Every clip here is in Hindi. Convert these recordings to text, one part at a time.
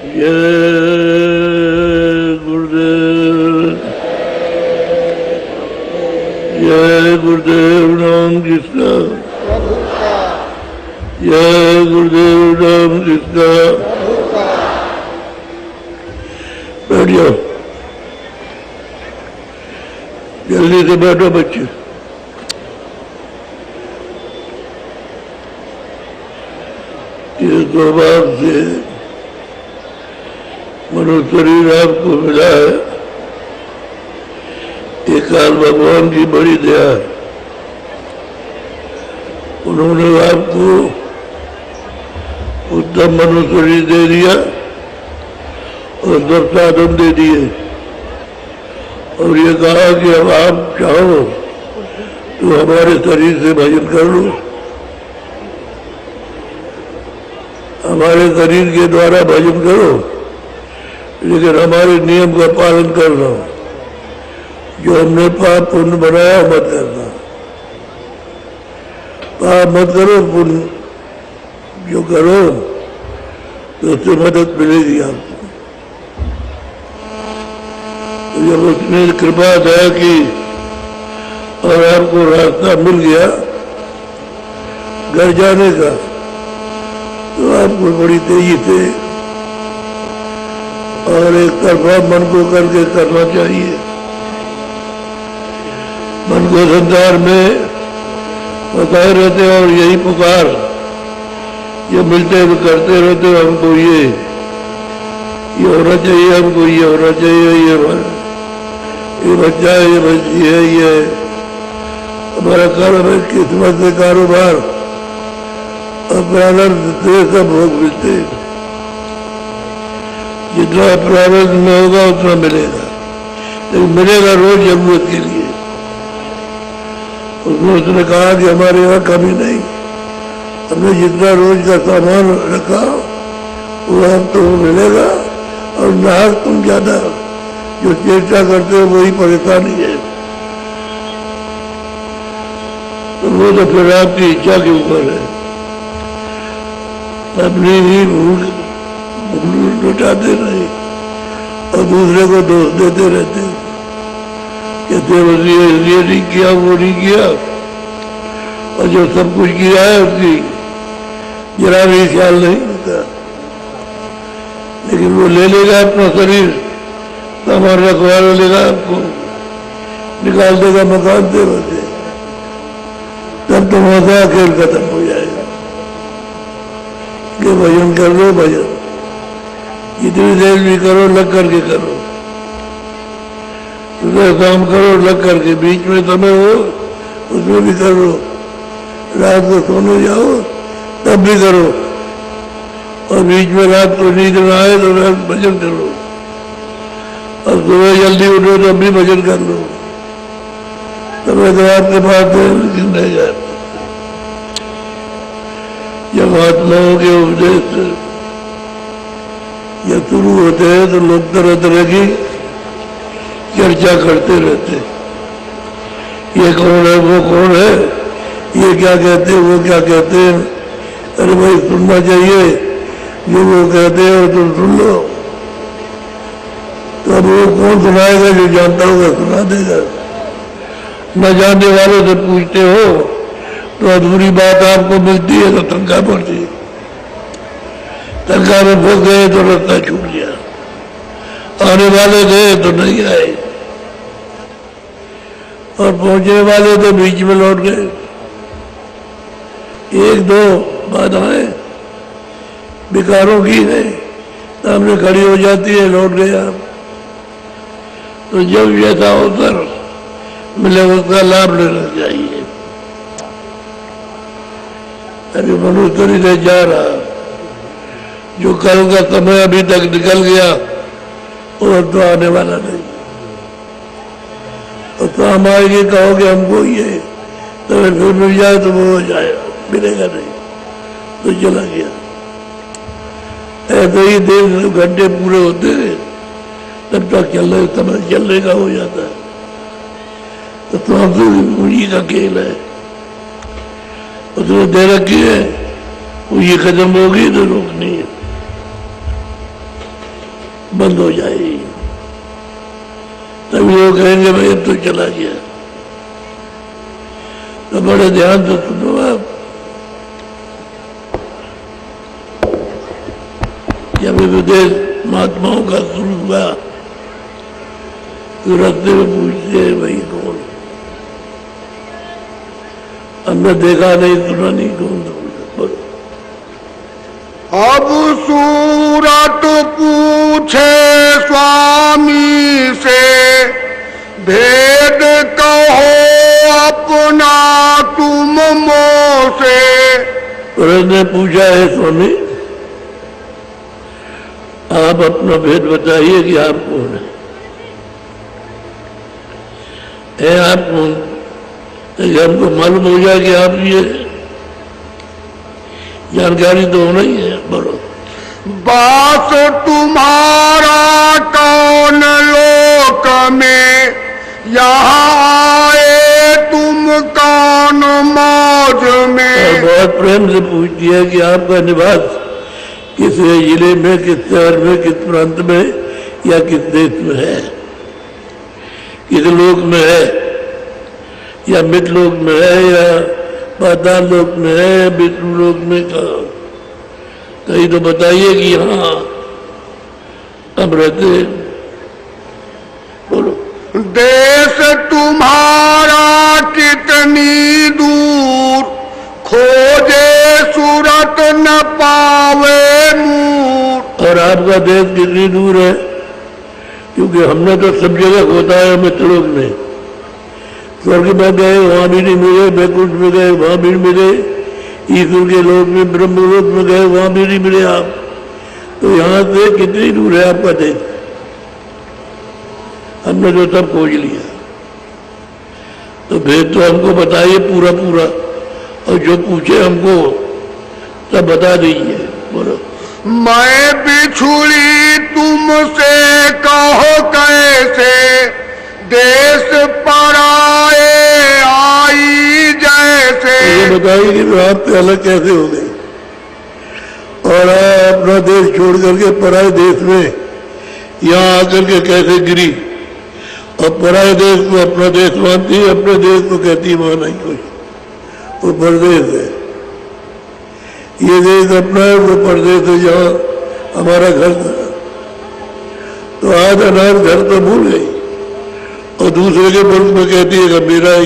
जय गुरुदेव, जय गुरुदेव नाम जिसका, जय गुरुदेव नाम जिसका। बैठ जाओ, जल्दी से बैठो बच्चे। ये सौभाग्य से मनुष्य शरीर आपको मिला है, एक काल भगवान की बड़ी दया है। उन्होंने आपको उत्तम मनुष्य शरीर दे दिया और सब साधन दे दिए और ये कहा कि अब आप चाहो तो हमारे शरीर से भजन कर लो, हमारे शरीर के द्वारा भजन करो, लेकिन हमारे नियम का पालन करना। जो हमने पाप पुण्य बनाया मत करना, पाप मत करो, पुण्य जो करो तो उससे मदद मिलेगी आपको। तो जब उसने कृपा दया की और आपको रास्ता मिल गया घर जाने का, तो आपको बड़ी तेजी से और एक तरफा मन को करके करना चाहिए। मन को संसार में बताए रहते और यही पुकार ये मिलते हुए करते रहते, हमको ये होना चाहिए, हमको ये होना चाहिए, ये बच्चा है, ये बच्ची है, ये हमारा कर्म है, किस्मत से कारोबार और प्रारब्ध से सब भोग मिलते हैं। जितना प्रारब्ध में होगा उतना मिलेगा, लेकिन मिलेगा रोज जरूरत के लिए। उसने कहा कि हमारे यहाँ कमी नहीं, हमने जितना रोज का सामान रखा वो आपको मिलेगा और नाहक तुम ज्यादा जो चेष्टा करते हो वही परेशानी है। तो वो तो फिर आपकी इच्छा के ऊपर है। अपनी ही भूल लुटाते नहीं और दूसरे को दोष देते रहते, कहते ये नहीं किया, वो नहीं किया, और जो सब कुछ किया है उसकी जरा भी ख्याल नहीं होता। लेकिन वो ले लेगा अपना शरीर, सामान रखवा लेगा, आपको निकाल देगा मकान से बसे, तब तुम्हारा खेल खत्म हो जाएगा। कि भजन कर लो, भजन जितनी देर भी करो लग करके करो, सुबह शाम करो लग करके, बीच में समय हो उसमें भी करो, रात को सोने जाओ तब भी करो, और बीच में रात को नींद न आए तो भजन करो, और सुबह जल्दी उठो तब भी भजन कर लो। समय तो आपके पास है लेकिन नहीं जाए। जब आत्माओं के उपदेश ये शुरू होते हैं तो लोग तरह तरह की चर्चा करते रहते, ये कौन है, वो कौन है, ये क्या कहते हैं, वो क्या कहते हैं। अरे भाई सुनना चाहिए, जो वो कहते हैं और तुम सुन लो। तो अब वो कौन सुनाएगा, जो जानता होगा सुना देगा। न जानने वालों से पूछते हो तो अधूरी बात आपको मिलती है तो तंका पड़ती है, तंका में फंस गए तो रास्ता छूट गया, आने वाले गए तो नहीं आए, और पहुंचने वाले तो बीच में लौट गए। एक दो बाधाएं बेकारों की है, सामने खड़ी हो जाती है, लौट गए आप। तो जब ऐसा अवसर मिले उसका लाभ लेना चाहिए। अभी मनुष्य नहीं जा रहा, जो कल का समय अभी तक निकल गया वो तो आने वाला नहीं। और तो हम आएंगे कहोगे हमको ये तो फिर मिल जाए तो वो हो जाएगा, मिलेगा नहीं तो चला गया। ऐसे ही देर घंटे पूरे होते हैं तब तक चलने का हो जाता है। तो हम तो उन्हीं का खेल है, उसने दे रखी है, वो ये खत्म होगी तो रोकनी है। बंद हो जाएगी। तभी वो कहेंगे भाई अब तो चला गया। तो बड़े ध्यान से सुनो आप। जब विदेश महात्माओं का शुरू हुआ तो रास्ते में पूछते हैं भाई कौन? हमने देखा नहीं सुना नहीं, कौन था? बोलो। अब सूरत पूछे स्वामी से, भेद कहो अपना तुम मोसे। ने पूछा है स्वामी आप अपना भेद बताइए कि आप कौन है आप कौन? हमको मालूम हो जाए कि आप ये जानकारी तो होना ही है। बोलो। बास तुम्हारा कौन लोक में, यहाँ आए तुम कौन मौज में। और बहुत प्रेम से पूछती है कि आपका निवास किस जिले में, किस शहर में, किस प्रांत में या किस देश में है, किस लोक में है, या मृत लोक में है या पाताल लोक में है या विष्णु लोक में। कहीं तो बताइए कि हाँ अब रहते हैं। बोलो। देश तुम्हारा कितनी दूर, खोजे सूरत न पावे मूर। और आपका देश कितनी दूर है? क्योंकि हमने तो सब जगह होता है मित्रलोक में। स्वर्ग में गए वहां भी नहीं मिले, वैकुंठ में गए वहां भी नहीं मिले, ईश्वर के लोक में ब्रह्मलोक में गए वहां भी नहीं मिले आप। तो यहाँ से कितनी दूर है आपका देश? हमने तो सब खोज लिया। तो भेद तो हमको बताइए पूरा पूरा, और जो पूछे हमको सब बता दीजिए। बोलो। मैं बिछुड़ी तुमसे कहो कैसे, देश पराए आई जैसे। ये बताइए कि आप पे अलग कैसे हो गई और अपना देश छोड़ करके पराए देश में यहाँ आकर के कैसे गिरी, और पराए देश को अपना देश मानती है, अपने देश को कहती वहां नहीं कोई, वो परदेश है। ये देश अपना है, वो परदेश है जहाँ हमारा घर था। तो आज अनाथ घर तो भूल गई और दूसरे के मुल्क में कहती है कि मेरा ही।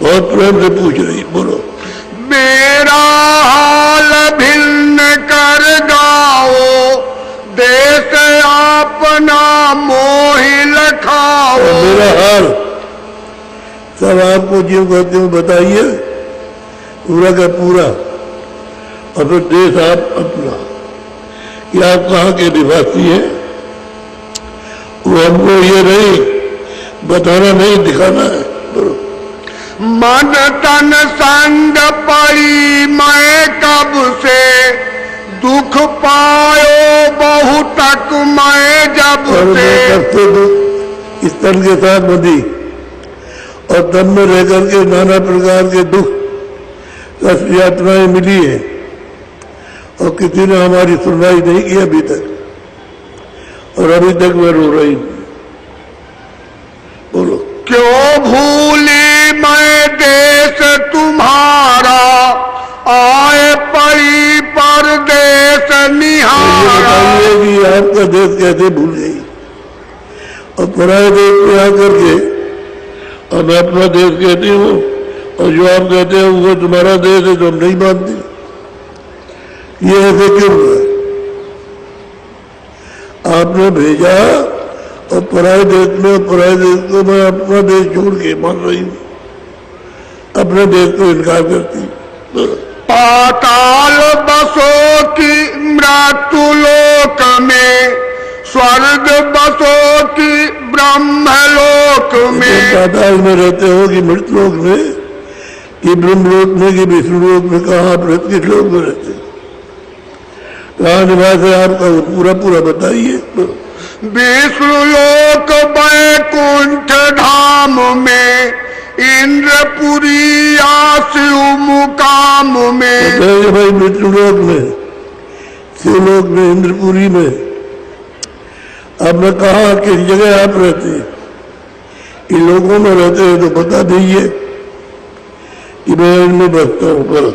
बहुत प्रेम से पूछ रही। बोलो। मेरा हाल भिन्न कर गाओ, देश अपना मोहि लखाओ। मेरा हाल सब आपको जो कहते हो बताइए पूरा का पूरा, और फिर देश आप अपना कि आप कहाँ के निवासी हैं वो हमको ये नहीं बताना, नहीं दिखाना है। मन तन संग पड़ी मैं कब से, दुख पायो बहु तक मैं जब से। इस तन के साथ बंधी और तन में रह करके नाना प्रकार के दुख कष्ट यातनाएं मिली है, और किसी ने हमारी सुनवाई नहीं की अभी तक, और अभी तक मैं रो रही हूं। बोलो। क्यों भूली मैं देश तुम्हारा, आए पड़ी परदेश निहारा। कि आपका देश कैसे भूल गई और पराए देश में आकर के, और मैं अपना देश कहती हूँ और जो आप कहते हैं वो तुम्हारा देश है, तो हम नहीं मानते। ये ऐसे क्यों हुआ? आपने भेजा और पराए देश में, पराए देश को मैं अपना देश छोड़ के मान रही हूँ, अपने देश को इनकार करती। पाताल बसो की मृत्यु लोक में, स्वर्ग बसो की ब्रह्मलोक में। पाताल में रहते हो कि मृत लोक में, कि ब्रह्मलोक में, कि विष्णु लोक में? कहाँ आप किस लोक में रहते, कहाँ निवास है आपका? पूरा पूरा बताइए। विष्णु लोक वैकुंठ धाम में, इंद्रपुरी शिव मुकाम में। तो भाई विष्णु लोक में, शिवलोक में, इंद्रपुरी में अब मैं कहा किस जगह आप रहते हैं, इन लोगों में रहते हैं तो बता दीजिए कि मैं इनमें बसता हूँ। पर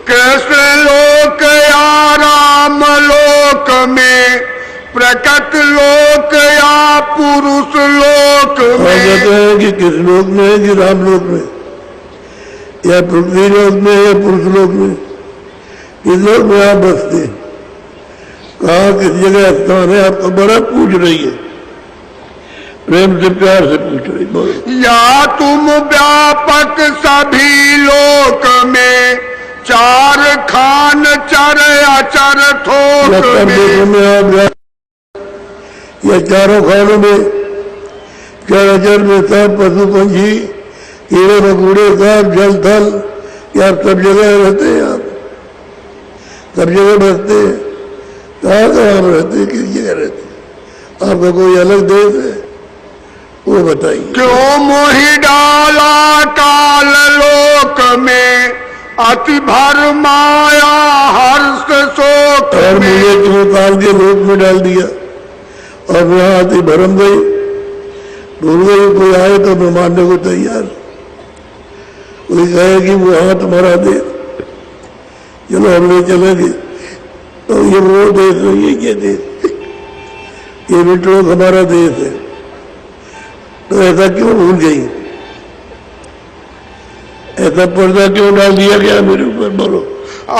कैसे लोक या राम लोक में, प्रकट लोक या पुरुष लोक और में। कहते हैं कि किस लोक में है, कि राम लोक में या पृथ्वी लोक में या पुरुष लोक में, किस लोक में आप बसते हैं, कहा किस जगह स्थान है। आपको बड़ा पूछ रही है, प्रेम से प्यार से पूछ रही। बोलो या तुम व्यापक सभी लोक में, चार खान चर अचर थोक में। आप या चारों खानों में, चराचर में, सब पशु पंछी कीड़े मकोड़े सब जल थल, क्या आप सब जगह रहते हैं, आप सब जगह बसते हैं। कहाँ कहाँ आप रहते हैं, किस जगह रहते हैं, आपका कोई अलग देश है वो बताइए। क्यों मोहि डाला काल लोक में, अति भर माया हर्ष शोक और में। मुझे क्यों काल के लोक में डाल दिया और वहां आती भरम गई, भूल गई। कोई आए तो मैं मानने को तैयार, कोई कहे कि वो हाँ तुम्हारा देश, चलो हम ले चलेंगे, तो ये वो देश नहीं है, ये देश, ये मिट्रोक हमारा देश है। तो ऐसा क्यों भूल गई, ऐसा पर्दा क्यों डाल दिया गया मेरे ऊपर, बोलो।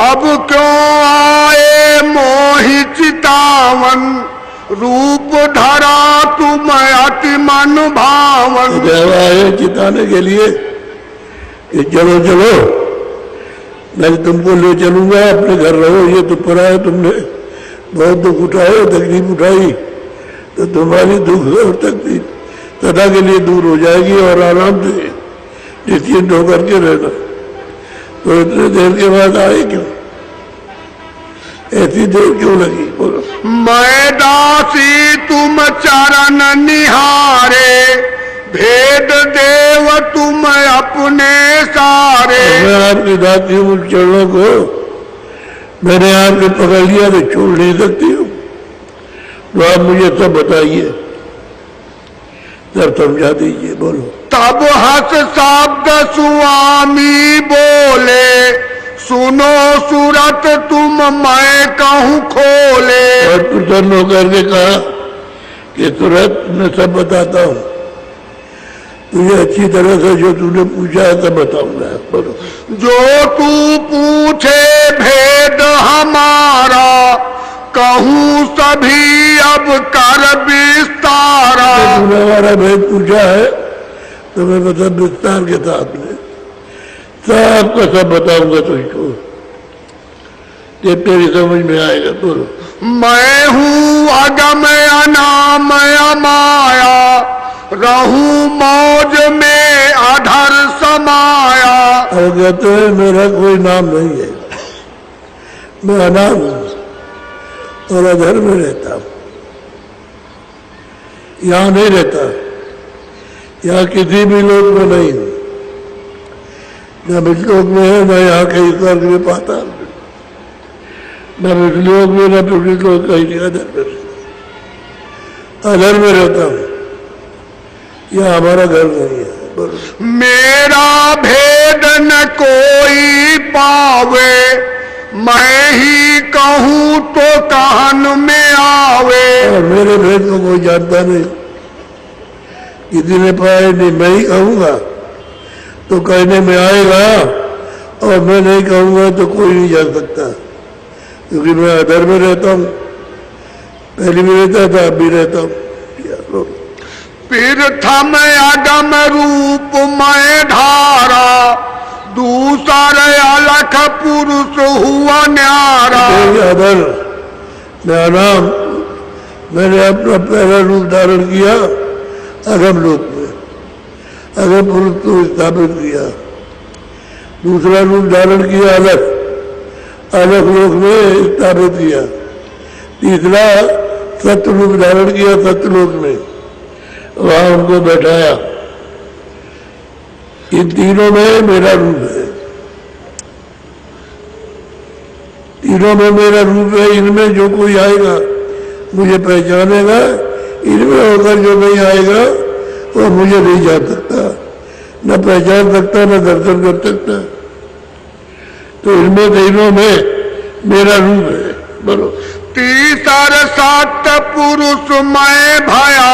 अब क्यों आए मोहि चितावन, रूप धरा तुम अति मन भावन। आए चिताने के लिए कि चलो चलो मैं तुमको ले चलूंगा, अपने घर रहो, ये तो पराया, तुमने बहुत दुख उठाए, तकलीफ उठाई, तो तुम्हारी दुख और तकलीफ सदा के लिए दूर हो जाएगी और आराम से निश्चिंत होकर के रहना। तो इतने देर के बाद आए क्यों, ऐसी देर क्यों लगी, बोलो। मैं दासी तुम चरण निहारे, भेद देव तुम अपने सारे। मैं आपकी दासी हूँ, चरणों को मैंने आपके पकड़ लिया तो छोड़ नहीं सकती हूँ, तो आप मुझे सब बताइए, सब समझा दीजिए, बोलो। तब हस शब्द स्वामी बोले, सुनो सूरत तुम मैं कहूँ खोले। और प्रसन्न होकर के कहा कि सूरत मैं सब बताता हूँ, तुझे अच्छी तरह से जो तूने पूछा है तब बताऊंगा, बोलो। जो तू पूछे भेद हमारा, कहूँ सभी अब कर विस्तारा। तूने हमारा भेद पूछा है तो मैं मतलब विस्तार के साथ में सबका सब बताऊंगा तुझको, ये तेरी समझ में आएगा, बोलो। मैं हूँ अगम अनाम माया, रहूं मौज में अधर समाया। और कहते हैं मेरा कोई नाम नहीं है, मैं अनाम हूं और अधर में रहता हूं, यहाँ नहीं रहता, यहाँ किसी भी लोक में नहीं हूं, न विश्लोक में है, न यहाँ कहीं स्वर्ग में पाता, न विश्लोक में, न विश्लोक कहीं अधर में, अधर में रहता हूं, यह हमारा घर नहीं है, बोलो। मेरा भेद न कोई पावे, मैं ही कहूँ तो कहन में आवे। और मेरे भेद को कोई जानता नहीं, किसी ने पाए नहीं, मैं ही कहूँगा तो कहने में आएगा, और मैं नहीं कहूँगा तो कोई नहीं जान सकता, क्योंकि मैं अधर में रहता हूँ, पहले भी रहता था, अब भी रहता हूँ। फिर थम अगम रूप मैं धारा, दूसर अलख पुरुष हुआ न्यारा। अधर मैं अनाम, मैंने अपना पहला रूप धारण किया अगम लोक में, अगम पुरुष को स्थापित किया, दूसरा रूप धारण किया अलख, अलख लोक में स्थापित किया, तीसरा सत्य रूप धारण किया सत्यलोक में, वहां उनको बैठाया। इन तीनों में मेरा रूप है, तीनों में मेरा रूप है। इनमें जो कोई आएगा मुझे पहचानेगा, इनमें होकर जो नहीं आएगा वो मुझे नहीं जान सकता, न पहचान सकता, न दर्शन कर सकता। तो इनमें तीनों में मेरा रूप है। बोलो। तीसर सत पुरुष मैं भया,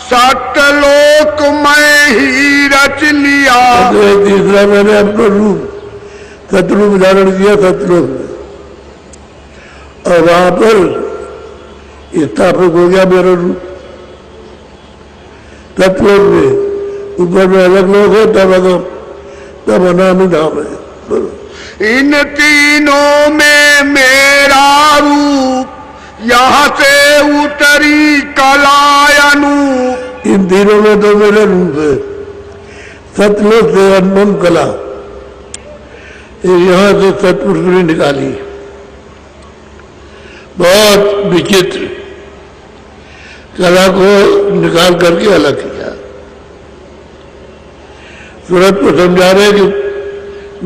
सतलोक मैं ही रच लिया। तीसरा मैंने अपना रूप सतरूप धारण किया सतलोक में, और वहां पर स्थापित हो गया मेरा रूप सतलोक में। ऊपर में अलग लोग है, तब अनामी धाम है। बोलो। इन तीनों में मेरा रूप, यहाँ से उतरी कलायनु। इन तीनों में तो मेरा रूप है। सतलोक से अनमोल कला यहाँ से सतपुरुष ने निकाली, बहुत विचित्र कला को निकाल करके अलग किया। सूरत को समझा रहे कि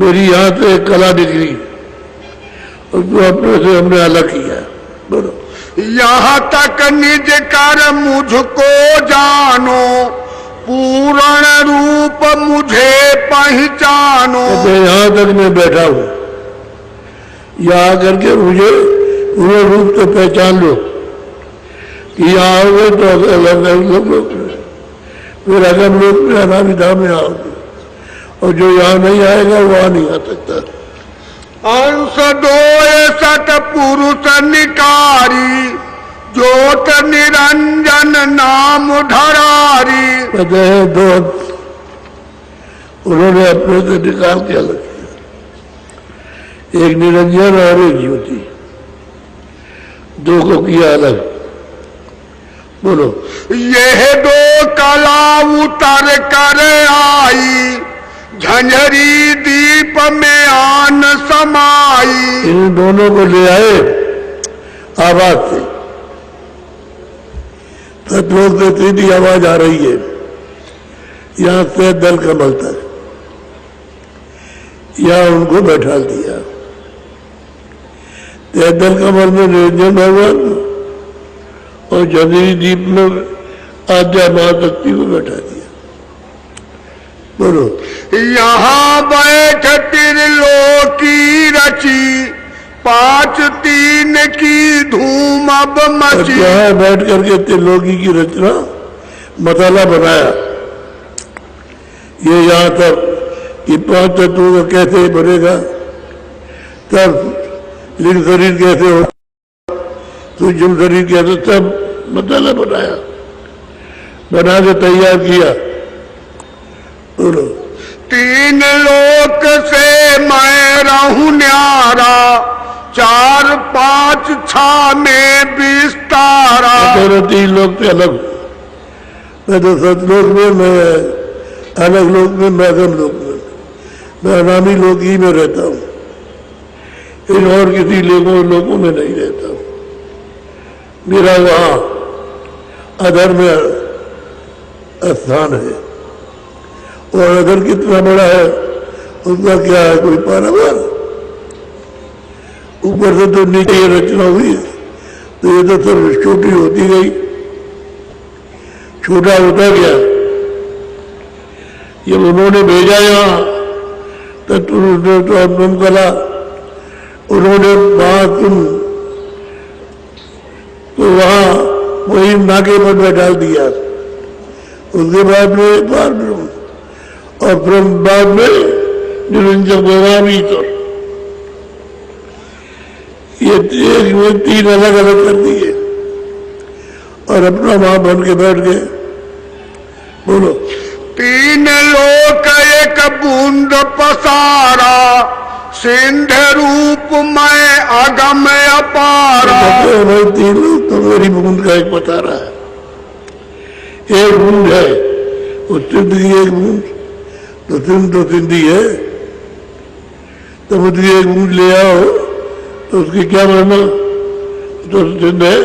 मेरी यहाँ से एक कला निकली, उसको अपने से हमने अलग किया। बोलो। यहाँ तक निज कर मुझको जानो, पूर्ण रूप मुझे पहचानो। तो यहाँ तक मैं बैठा हूँ, यहाँ करके मुझे पूर्ण रूप से पहचान लो कि यहाँ आओगे तो अलग लोग में, फिर अगम लोग में अनामी धाम में आओगे, और जो यहाँ नहीं आएगा वहाँ नहीं आ सकता। अंश दोय सत पुरुष निकारी, ज्योत निरंजन नाम धरारी। कहते हैं दो उन्होंने अपने से निकाल के अलग किया, एक निरंजन और एक ज्योति, दो को किया अलग। बोलो। यह दो कला उतर कर आई, झंझरी दीप में आन समाई। इन दोनों को ले आए आवाज से, सतलोक से सीधी आवाज आ रही है, यहाँ से दल कमल तक, यहाँ उनको बैठा दिया। दल कमल में निरंजन भगवान और झंझरी दीप में आद्या महाशक्ति को बैठा दिया। बोलो। यहाँ बैठ त्रिलोकी रची, 5-3 की धूम अब मची। यहाँ बैठ करके त्रिलोकी की रचना मसाला बनाया। ये यहाँ तक कि 5 तत्वों का कैसे बनेगा, तब लिंग शरीर कैसे हो, सूक्ष्म शरीर कैसे, सब मसाला बनाया, बना के तैयार किया। बोलो। 3 लोक से मैं रहूं न्यारा, 4-5 छा में विस्तारा। 3 लोक से अलग, मैं तो सतलोक में, मैं अलग लोक में, मैं अगम लोक में, मैं अनामी लोक ही में रहता हूँ, इन और किसी लोगों में नहीं रहता हूँ। मेरा वहाँ अधर्म स्थान है, और अगर कितना बड़ा है उसका क्या है, कोई पारावार। ऊपर से तो नीचे रचना हुई है, तो ये तो सब छोटी होती गई, छोटा होता गया। जब उन्होंने भेजा यहाँ तो कला, उन्होंने वहां तो वहां वही नाके पर बैठा दिया। उसके बाद में पार ब्रह्म, और ब्रह्म बाद में निरंजन भगवान ईश्वर, ये 3 अलग अलग कर दिए और अपना वहां बन के बैठ गए। बोलो। 3 लोक एक बूंद पसारा, सिंध रूप मैं अगम अपारा। भाई 3 लोग तो मेरी बूंद का एक बता रहा है, एक बूंद है, वो सिंध की एक बूंद, तो सिंध तो सिंधी है, तो मुझे एक बूंद ले आओ तो उसकी क्या माना, तो सिंध है,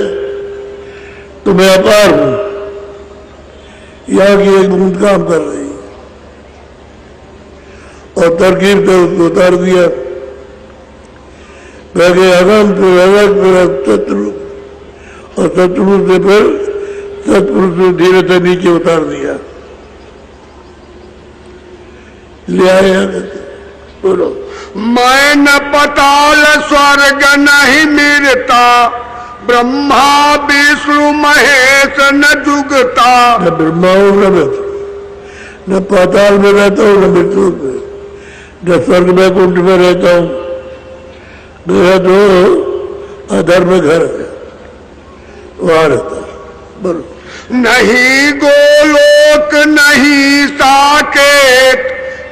तो मैं अपार हूं, यहाँ की एक बूंद काम कर रही है, और तरकीब से उसको उतार दिया। पहले अगम, फिर अलग, फिर शत्रु, और शत्रु से फिर सतपुरुष ने धीरे से नीचे उतार दिया, ले आया। बोलो, मैं न पताल स्वर्ग नहीं मिलता, ब्रह्मा विष्णु महेश न जुगता। न ब्रह्मा हूं न विष्णु, न पाताल में रहता हूँ न मृत्यु में, न स्वर्ग में कुंड में रहता हूँ। मेरा तो अधर्म में घर है, वहां रहता है। बोलो, नहीं गोलोक नहीं साकेत,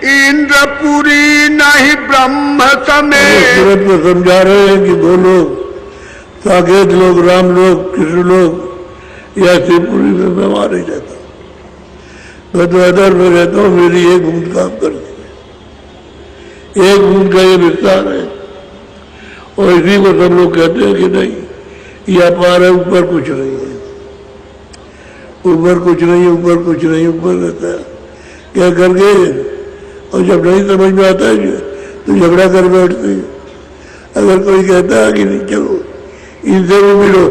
इंद्रपुरी नहीं ब्रह्म समेत। सूरत में समझा रहे हैं कि गोलोक, साकेत लोग, राम लोग, कृष्ण लोग, या शिवपुरी में मैं वहां नहीं रहता। मैं तो अधर्म में रहता हूँ, मेरी एक बूंद काम करती है, एक बूंद का ये विस्तार है। और इसी को सब लोग कहते हैं कि नहीं, यह पार है, ऊपर कुछ नहीं है, ऊपर कुछ नहीं, ऊपर कुछ नहीं, ऊपर रहता है। क्या करके, और जब नहीं समझ में आता है तो झगड़ा कर बैठते हैं। अगर कोई कहता है कि नहीं, चलो इनसे भी मिलो,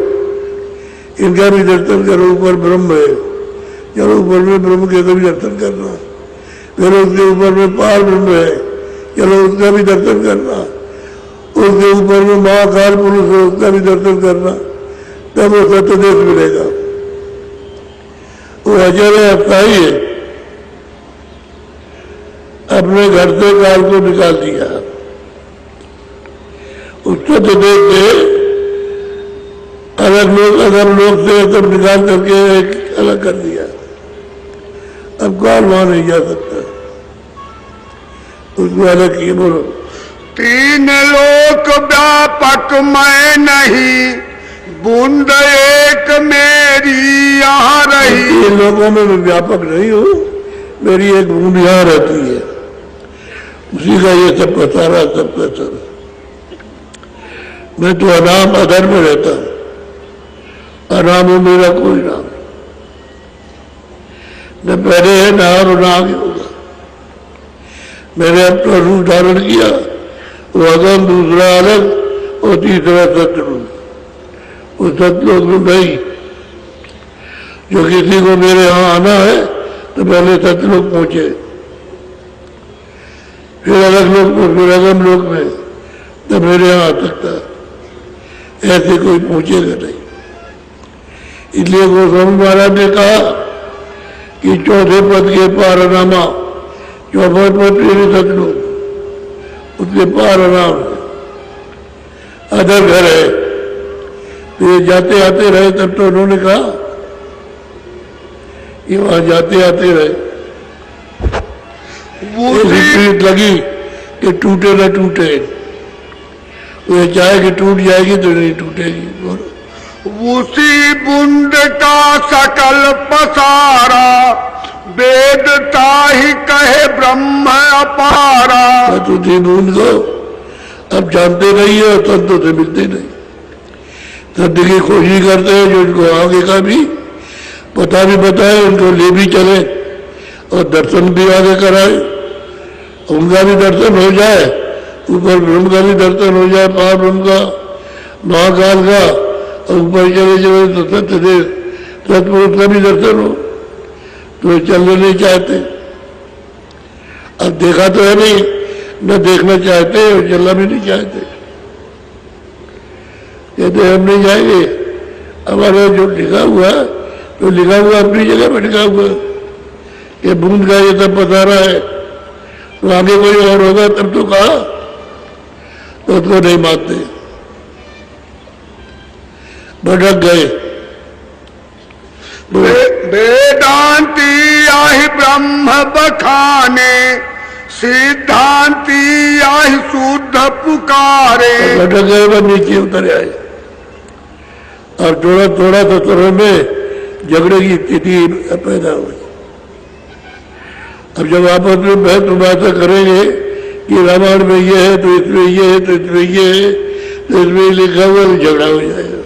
इनका भी दर्शन करो, ऊपर ब्रह्म है, चलो ऊपर में ब्रह्म के भी दर्शन करना। फिर उसके ऊपर में पार ब्रह्म है, चलो उसका भी दर्शन करना। उसके ऊपर में महाकाल पुरुष है, उसका भी दर्शन करना, तब वो सत्य देश मिलेगा। वो अजर है, अस्थाई है। अपने घर से काल को निकाल दिया, उस सत्य देश से अलग लोग, अगर लोग से सब निकाल करके एक अलग कर दिया। अब काल वहां नहीं जा सकता, उसको अलग किए। बोलो, तीन लोक व्यापक मैं नहीं, बूंद एक मेरी यहाँ रही। तीन लोगों में मैं व्यापक नहीं हूँ, मेरी एक बूंद यहाँ रहती है, उसी का ये सब सारा सबका सब। मैं तो अनाम अधर में रहता हूँ, अनाम हूँ, मेरा कोई नाम न पहले है, न और न आगे होगा। मैंने अपना रूप धारण किया, वो अगम, दूसरा अलग और तीसरा सतरूप। उस सतलोक में नहीं, जो किसी को मेरे यहाँ आना है तो पहले सतलोक पहुंचे, फिर अलग लोक में, फिर अगम लोक में, तब मेरे यहाँ आ सकता। ऐसे कोई पहुंचेगा नहीं। इसलिए गोस्वामी महाराज ने कहा कि चौथे पद के पारनामा, चौथे पद मेरे सतलोक, उसके पारनाम अदर घर है। तो ये जाते आते रहे, तब तो उन्होंने कहा कि वहां जाते आते रहे। वो प्रीत लगी कि टूटे न टूटे, वो चाहे कि टूट जाएगी तो नहीं टूटेगी। उसी बूंद का सकल पसारा, वेदता ही कहे ब्रह्म अपारा। तो थी बूंद को अब जानते नहीं है और संतों से मिलते नहीं, सत्य की कोशिश करते हैं, जो इनको आगे का भी पता भी बताए, उनको ले भी चले और दर्शन भी आगे कराए, उनका भी दर्शन हो जाए, ऊपर ब्रह्म का भी दर्शन हो जाए, पार ब्रह्म का, महाकाल का, और ऊपर चले चले तो सत्य देश सतपुरुष का भी दर्शन हो। तो चलने नहीं चाहते, अब देखा तो है नहीं, न देखना चाहते और चलना भी नहीं चाहते। कहते हम नहीं जाएंगे, हमारा जो लिखा हुआ है तो लिखा हुआ अपनी जगह पर लिखा हुआ कि बूंद का ये सब बता रहा है, तो आगे कोई और होगा तब तो कहा, तो उसको नहीं मानते, भटक गए। वेदांती आहि ब्रह्म बखाने, सिद्धांती आहि शुद्ध पुकारे। भटक गए, वह नीचे उतर आए और थोड़ा थोड़ा तो तरह में झगड़े की स्थिति पैदा हुई। अब जब आपस में बहस मुबासा करेंगे कि रामायण में ये है तो इसमें ये है, तो इसमें ये है, तो इसमें लिखा हुआ, तो झगड़ा हो जाएगा,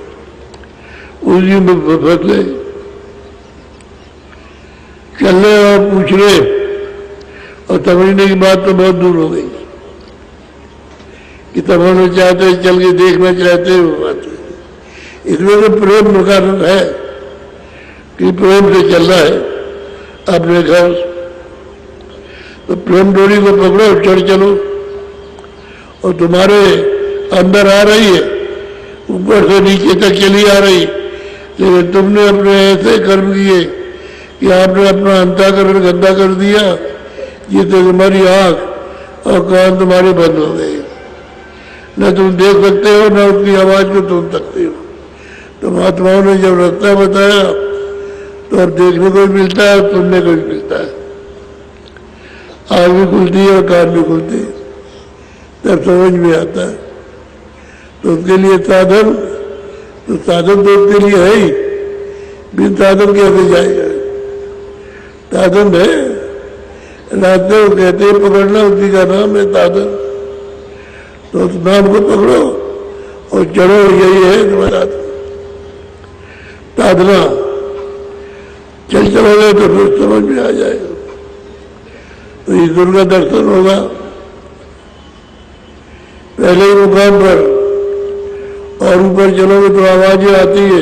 उसी में फंसले। चलने और पूछने और समझने की बात तो बहुत दूर हो गई कि समझना चाहते, चल के देखना चाहते, वो बात इसमें तो प्रेम का रंग है, कि प्रेम से चलना है अपने घर, तो प्रेम डोरी को पकड़ो, चढ़ चलो। और तुम्हारे अंदर आ रही है, ऊपर से नीचे तक चली आ रही, लेकिन तुमने अपने ऐसे कर्म किए कि आपने अपना अंतःकरण गंदा कर दिया, जिससे तुम्हारी आंख और कान तुम्हारे बंद हो गए। न तुम देख सकते हो, न उसकी आवाज को सुन सकते हो। तो महात्माओं ने जब रास्ता बताया तो अब देखने को भी मिलता है, सुनने को भी मिलता है। आँख भी खुलती है और कान भी खुलती है, तब समझ में आता है। तो उसके लिए साधन, तो साधन तो उसके लिए है ही, बिन साधन कैसे जाएगा? साधन है, रास्ते को कहते हैं पकड़ना, उसी का नाम है साधन। तो उस नाम को पकड़ो और चढ़ो, यही है तुम्हारा साधना। चल चलोगे तो फिर समझ में आ जाएगा, तो ईश्वर का दर्शन होगा पहले ही मुकाम पर। और ऊपर चलोगे तो आवाजें आती है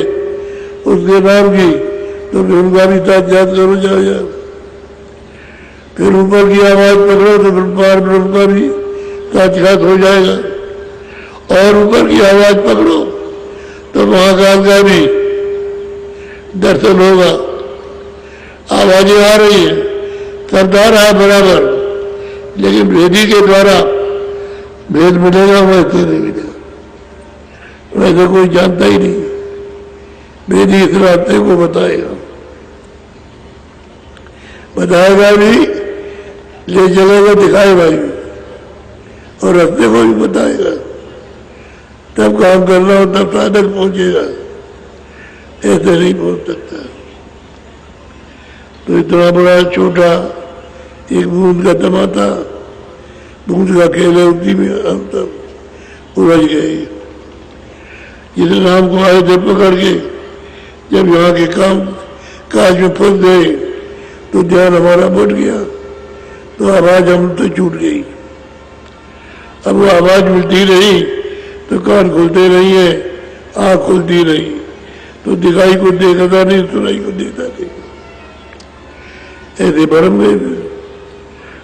उसके नाम की, तो फिर उनका भी साथ याद करो जाएगा। फिर ऊपर की आवाज पकड़ो तो फिर पार ब्रह्म का भी साक्षात हो जाएगा। और ऊपर की आवाज पकड़ो तो महाकाल का भी दर्शन होगा। आवाजें आ रही है, शब्द आ रहा है बराबर, लेकिन वेदी के द्वारा भेद मिलेगा, वैसे नहीं मिलेगा। वैसे कोई जानता ही नहीं, वेदी इस रास्ते को बताएगा, बताएगा भी, ले चलेगा, दिखाएगा भी, और रास्ते को भी बताएगा। तब काम करना हो तब साधक पहुंचेगा, ऐसे नहीं पहुंच सकता। तो इतना बड़ा छोटा एक बूंद का तमाता, बूंद का खेल है, उसी में हम सब उलझ गए। जिस नाम को आए थे पकड़ के, जब यहाँ के काम काज में फंस गए तो ध्यान हमारा बढ़ गया, तो आवाज हम तो छूट गई। अब वो आवाज मिलती रही तो कान खुलते रही है, आँख खुलती रही, तो दिखाई को देखता नहीं, सुनाई को देखता नहीं। ऐसे भरम गए,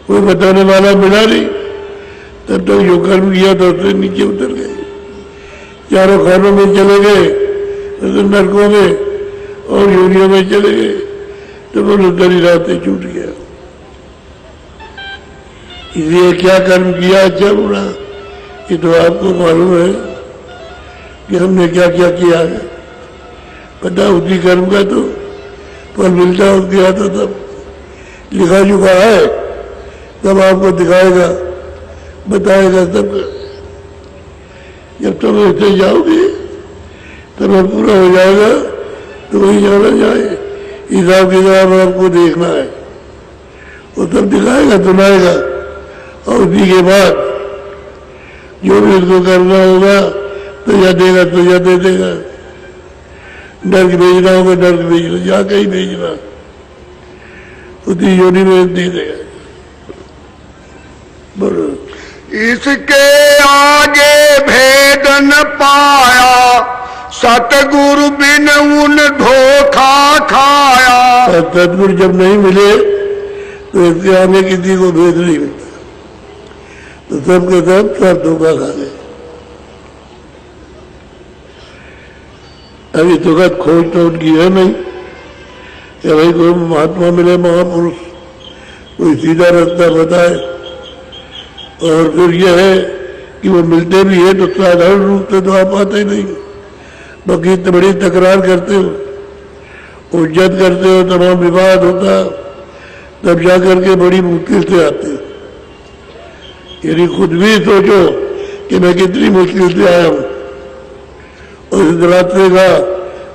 कोई बताने वाला मिला नहीं। तब तक जो कर्म किया था उससे नीचे उतर गए, चारों खानों में चले गए, तो नरकों में और योनियों में चले गए, तो वो उतरी रास्ते छूट गया। इसलिए क्या कर्म किया, अच्छा बुरा, ये तो आपको मालूम है कि हमने क्या क्या किया है। पता उसी कर्म का तो फल मिलता, उसके हाथों तब लिखा चुका है, तब आपको दिखाएगा, बताएगा सब। जब तुम ऐसे जाओगे तब पूरा हो जाएगा, तो वही जाना जाए। हिसाब किताब आपको देखना है, वो तब दिखाएगा, सुनाएगा, और उसी के बाद जो भी उसको करना होगा तो या देगा, तो या दे देगा। नर्क भेजना होगा, नर्क भेजना, जाके ही भेजना, उसी योनि में दे देगा। बोलो। इसके आगे भेद न पाया, सतगुरु बिन उन धोखा खाया। सतगुरु जब नहीं मिले तो इसके आगे किसी को भेद नहीं मिलता, तो सबके सब धोखा खा गए। अभी तो खोज तो उनकी है नहीं कि भाई कोई महात्मा मिले, महापुरुष, कोई सीधा रास्ता बताए। और फिर यह है कि वो मिलते भी है तो साधारण रूप से तो आप आते नहीं, बाकी इतनी बड़ी तकरार करते हो, उज्जत करते हो, तमाम विवाद होता, तब जाकर के बड़ी मुश्किल से आते हो। यदि खुद भी सोचो कि मैं कितनी मुश्किल से आया हूँ, और इस रास्ते का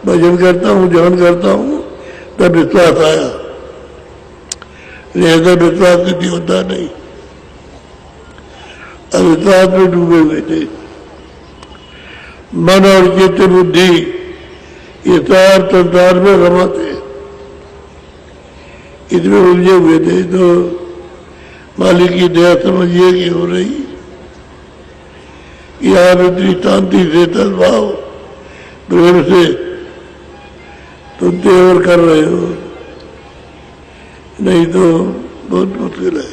भजन करता हूँ, ध्यान करता हूँ, तब विश्वास आया। ऐसा विश्वास किसी होता नहीं, अविश्वास में डूबे हुए थे। मन और चित्त बुद्धि ये सार संसार में रमाते, इसमें उलझे हुए थे। तो मालिक की दया समझिए कि हो रही, यहाँ इतनी शांति से, तलभाव प्रेम से तुम तेवर कर रहे हो, नहीं तो बहुत मुश्किल है।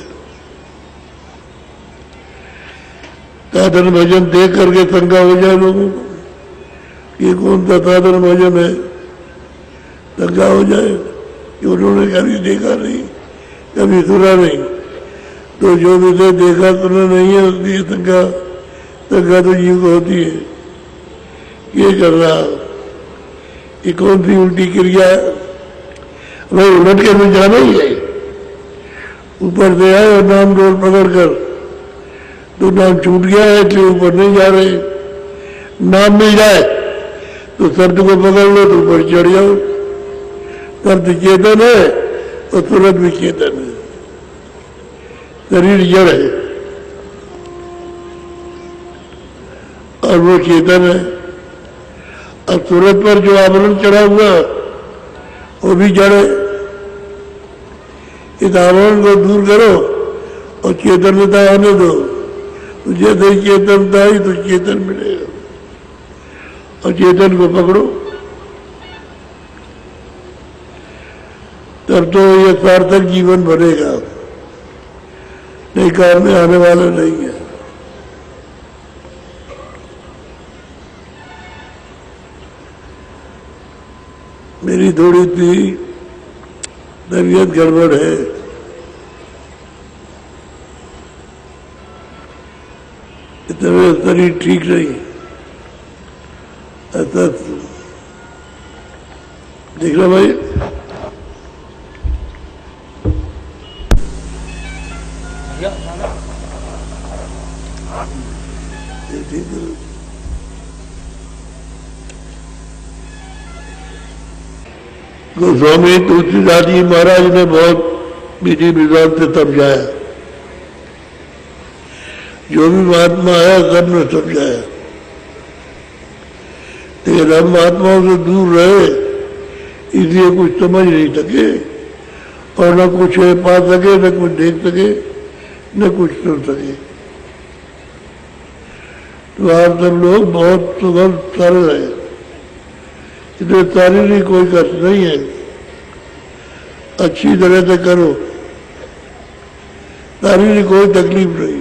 साधन भजन देख करके शंका हो जाए लोगों को, ये कौन सा साधन भजन है, शंका हो जाए कि उन्होंने कभी देखा नहीं, कभी सुना नहीं। तो जो विषय देखा सुना नहीं है उसकी शंका तो जीव को होती है। ये कर रहा, ये कौन सी उल्टी क्रिया है, भाई उलट के में जाना ही है। ऊपर से आए और नाम डोर पकड़ कर, तो नाम छूट गया है इसलिए ऊपर नहीं जा रहे। नाम मिल जाए तो शब्द को पकड़ लो तो ऊपर चढ़ जाओ। शब्द चेतन है और सूरत भी चेतन है, शरीर जड़ है और वो चेतन है। और सूरत पर जो आवरण चढ़ा हुआ वो भी जड़ है। इस आवरण को दूर करो और चेतनता आने दो, तो जैसे ही चेतनता आई तो चेतन मिलेगा। और चेतन को पकड़ो तब तो ये सार्थक जीवन बनेगा, नहीं काम में आने वाला नहीं है। मेरी थोड़ी सी तबीयत गड़बड़ है, तबीयत शरीर ठीक नहीं, ऐसा देख रहा भाई। गोस्वामी तुलसीदास जी महाराज ने बहुत विधि विधान से समझाया, जो भी महात्मा आया सब ने समझाया। लेकिन हम महात्माओं से दूर रहे इसलिए कुछ समझ नहीं सके और न कुछ पा सके, न कुछ देख सके, न कुछ सुन सके। तो आप सब लोग बहुत सुगम सरल है, इसलिए शारीरिक कोई कष्ट नहीं है। अच्छी तरह से करो, शारीरिक कोई तकलीफ नहीं।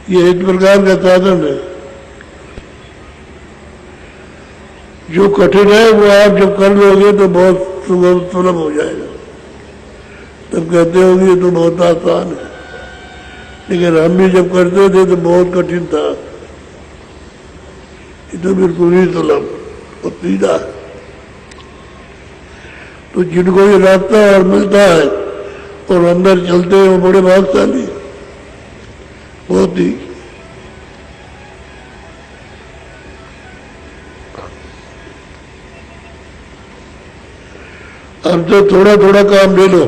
ये एक प्रकार का साधन है। जो कठिन है वो आप जब कर लोगे तो बहुत सुगम सुलभ हो जाएगा, तब कहते हो ये तो बहुत आसान है। लेकिन हम भी जब करते थे तो बहुत कठिन था, ये तो बिल्कुल ही सुलभ और सीधा। तो जिनको ये रास्ता और मिलता है और अंदर चलते हैं वो बड़े भाग्यशाली, बहुत ही। अब तो थोड़ा थोड़ा काम ले लो,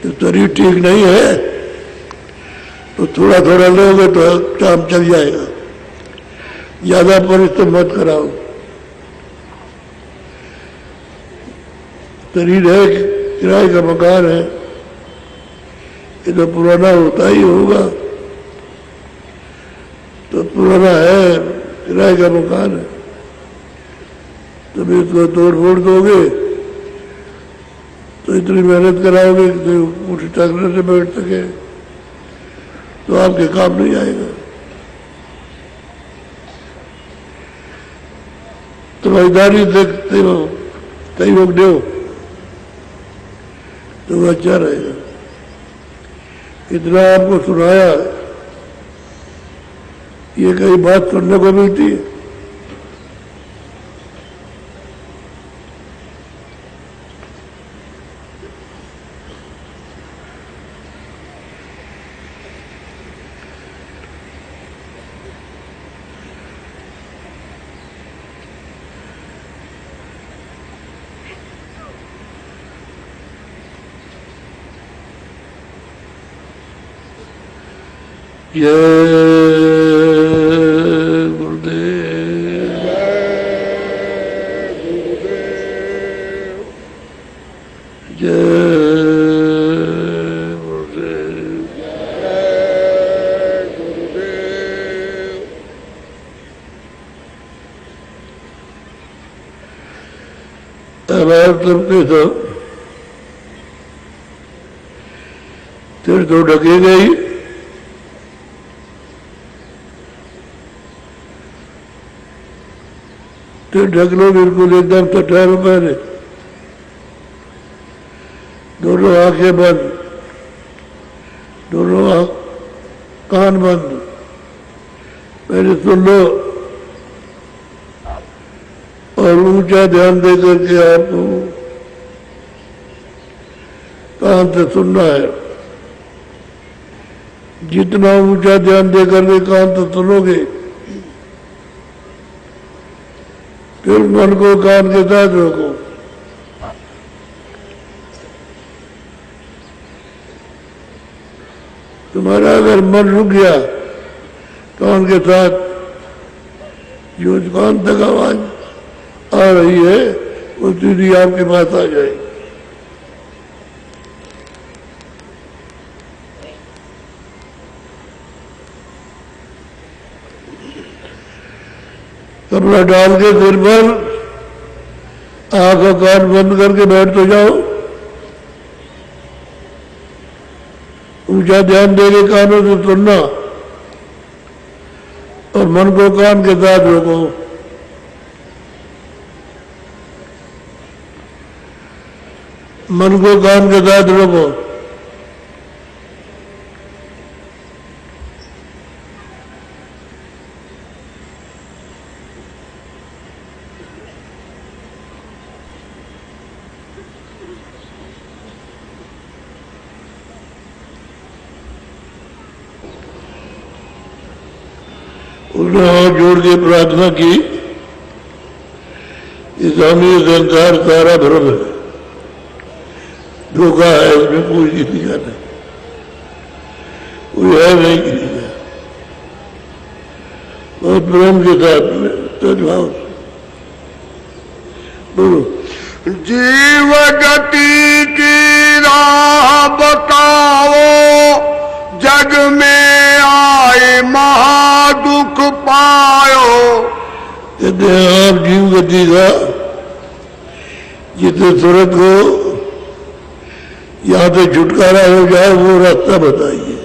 तो शरीर ठीक नहीं है तो थोड़ा थोड़ा लोगे तो काम चल जाएगा। ज्यादा परिश्रम मत कराओ। शरीर है किराए का मकान है, ये तो पुराना होता ही होगा, तो पुराना है किराए का मकान है, तब इसको तोड़ फोड़ दोगे तो इतनी मेहनत कराओगे कि उठ टकने से बैठ सके तो आपके काम नहीं आएगा। समझदारी देखते हो सहयोग दो तो अच्छा रहेगा। इतना आपको सुनाया, ये कई बात सुनने को मिलती है। जय गुरुदेव, जय गुरुदेव, पैर तपते तो फिर तो ढके गई। तो ढक लो बिल्कुल एकदम, तो ठहरो पहले, दोनों आंखें बंद, दोनों कान बंद, पहले सुन लो और ऊंचा ध्यान दे करके आपको कान से सुनना है। जितना ऊंचा ध्यान दे करके कान से सुनोगे, फिर मन को कान के साथ रोको। तुम्हारा अगर मन रुक गया कान के साथ, जो कान तक आवाज आ रही है वो सीधी आपके पास आ जाएगी। कपड़ा डाल के सिर पर आंख और कान बंद करके बैठ तो जाओ। ऊंचा ध्यान देके कानों से सुनना और मन को कान के साथ रोको। मन को कान के साथ रोको। उसने हाथ जोड़ के प्रार्थना की कि स्वामी संसार सारा भ्रम है, धोखा है, उसमें कोई किसी का नहीं, कोई है नहीं किसी का। बहुत प्रेम के साथ में सद्भाव से बोलो। जीव गति की राह बताओ, जग में आए महादुख पायो। कहते हैं आप जीव गति का जितने तुरंत हो यहाँ से छुटकारा हो जाए वो रास्ता बताइए,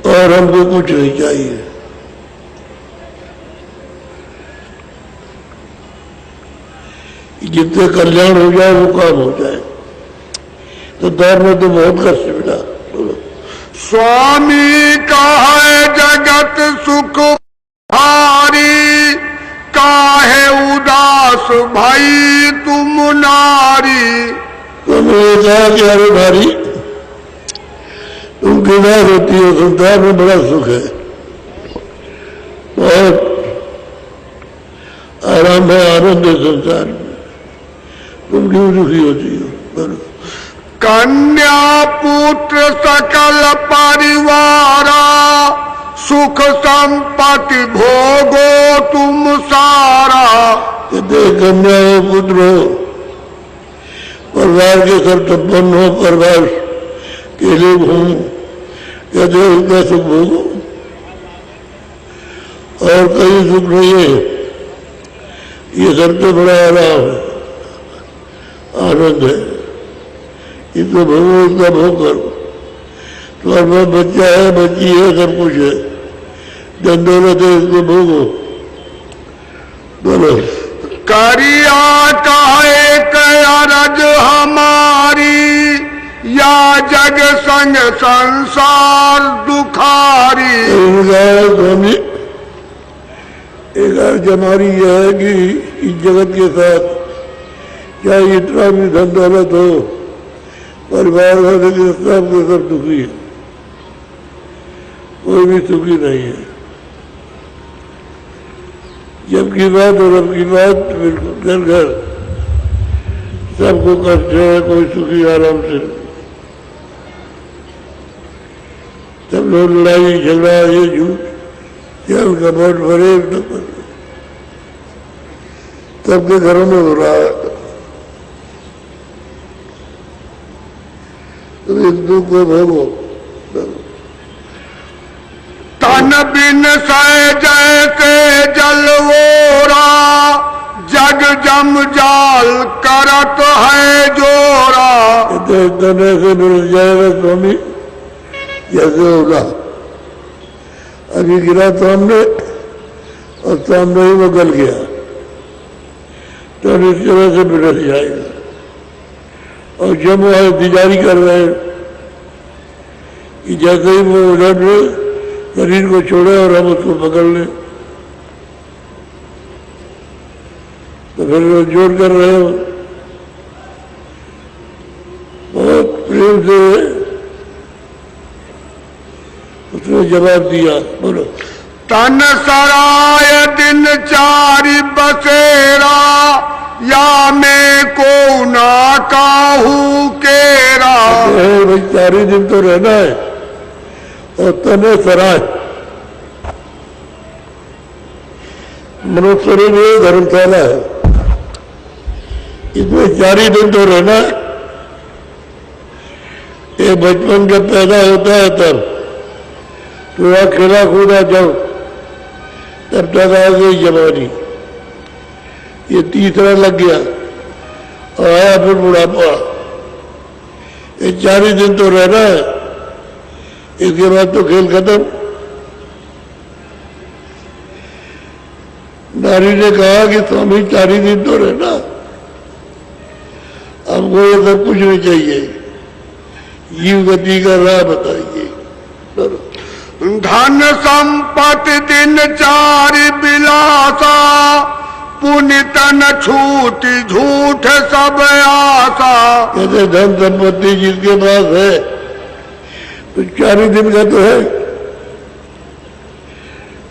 और हमको कुछ नहीं चाहिए। जितने कल्याण हो जाए वो काम हो जाए। तो दौर में तो बहुत कष्ट मिला। बोलो। स्वामी कहे जगत सुख भारी, काहे उदास भाई तुम नारी। तो मैंने कहा कि अरे भारी, तुम किधर होती हो, संसार में बड़ा सुख है, बहुत आराम है, आनंद है संसार में, तुम क्यों दुखी होती हो। बोलो। कन्या पुत्र सकल परिवारा, सुख संपत्ति भोगो तुम सारा। कहते कन्या हो, पुत्र हो, परिवार के सब संपन्न हो, परिवार के लोग हों, कहते उसका सुख भोगो, और कहीं सुख नहीं है। ये सबसे बड़ा आराम है, आनंद है, इसको भोगो, इसका भोग करो। तुम्हारे पास बच्चा है, बच्ची है, सब कुछ है, धन दौलत है, इसको भोगो। बोलो। करिया कहे अरज हमारी, या जग संग संसार दुखारी। स्वामी एक अर्ज हमारी यह है कि इस जगत के साथ चाहे इतना भी धन दौलत हो, परिवार वाले के सब दुखी है, कोई भी सुखी नहीं है। जब की बात और अब की बात बिल्कुल घर घर सबको कष्ट है, कोई सुखी आराम से, सब लोग लड़ाई झगड़ा ये झूठ जल कपट भरे, सबके घरों में हो रहा है। तो इस दुख को भोगो। तन बिन सह जैसे जलवोरा, जग जम जन्म जाल करत है जोरा। कहते तने से मिल जाएगा स्वामी जैसे होगा। अभी गिरा सामने और सामने ही वो गल गया, तो इस तरह से बिगड़ जाएगा। और जब वो इंतजारी कर रहे हैं कि जैसे ही वो उलट शरीर को छोड़े और हम उसको पकड़ लें, तो फिर वो जोड़ कर रहे हो। बहुत प्रेम से उसने जवाब दिया, बोलो। तन सराय दिन चारि बसेरा, या मैं को ना काहू केरा। भाई 4 ही दिन तो रहना है, और तने सराय मनुष्य में धर्मशाला है, इसमें 4 ही दिन तो रहना है। ये बचपन जब पैदा होता है तब थोड़ा खेला कूदा जाओ, तब तक आ गई जवानी, ये तीसरा लग गया और आया फिर बुढ़ापा। ये 4 ही दिन तो रहना है, इसके बाद तो खेल खत्म। नारी ने कहा कि स्वामी 4 ही दिन तो रहना, हमको ये सब कुछ नहीं चाहिए, जीव गति का राह बताइए। धन संपत्ति दिन चारि बिलासा, पुण्य तन छूट झूठ सब आशा। कहते धन संपत्ति जिसके पास है तो 4 ही दिन का तो है,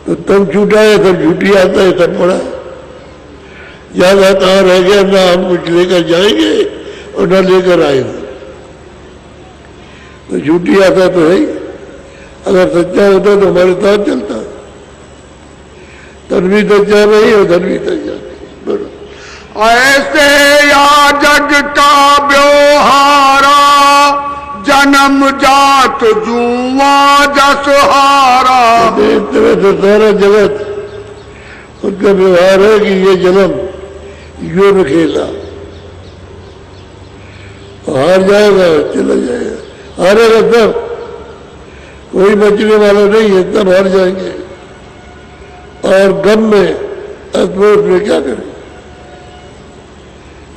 तो तब छूटा है, सब झूठी आता है, सब पड़ा ज्यादा कहाँ रह गया, ना हम कुछ लेकर जाएंगे और ना लेकर आएंगे, तो झूठी आता तो है। अगर सच्चा होता तो हमारे साथ चलता, तन भी सच्चा नहीं और धन भी सच्चा नहीं। बोलो। ऐसे या जग का व्यवहारा, जन्म जात जुआ जसहारा। इस तरह से सारा जगत उनका व्यवहार है कि ये जन्म यो में खेला, हार जाएगा चला जाएगा, हारेगा सब, कोई बचने वाला नहीं है, तब हार जाएंगे। और गम में अफसोस में क्या करें,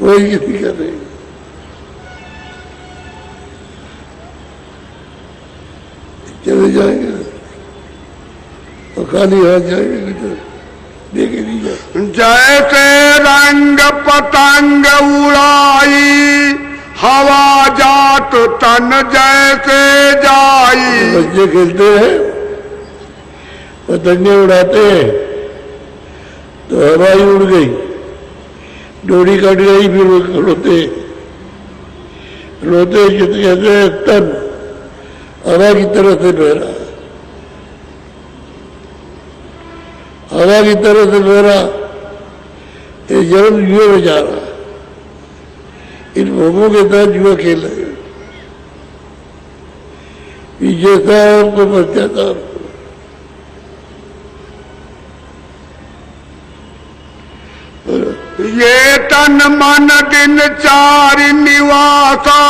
कोई किसी का नहीं। चले जाएंगे और खाली हाथ जाएंगे, देखे नहीं जाए। जैसे रंग पतंग उड़ाई, हवा जात तन जैसे जाई। बच्चे खेलते हैं, पतंगे उड़ाते हैं, तो हवा ही उड़ गई, डोरी कट गई, फिर वो रोते रोते कहते तन हवा की तरह से बह रहा, हवा की तरह से बह रहा, ये जन्म जुए में जा रहा, इन भोगों के साथ जुआ खेल रहे, जैसा आपको पश्चाताप। ये तन मन दिन चारि निवासा,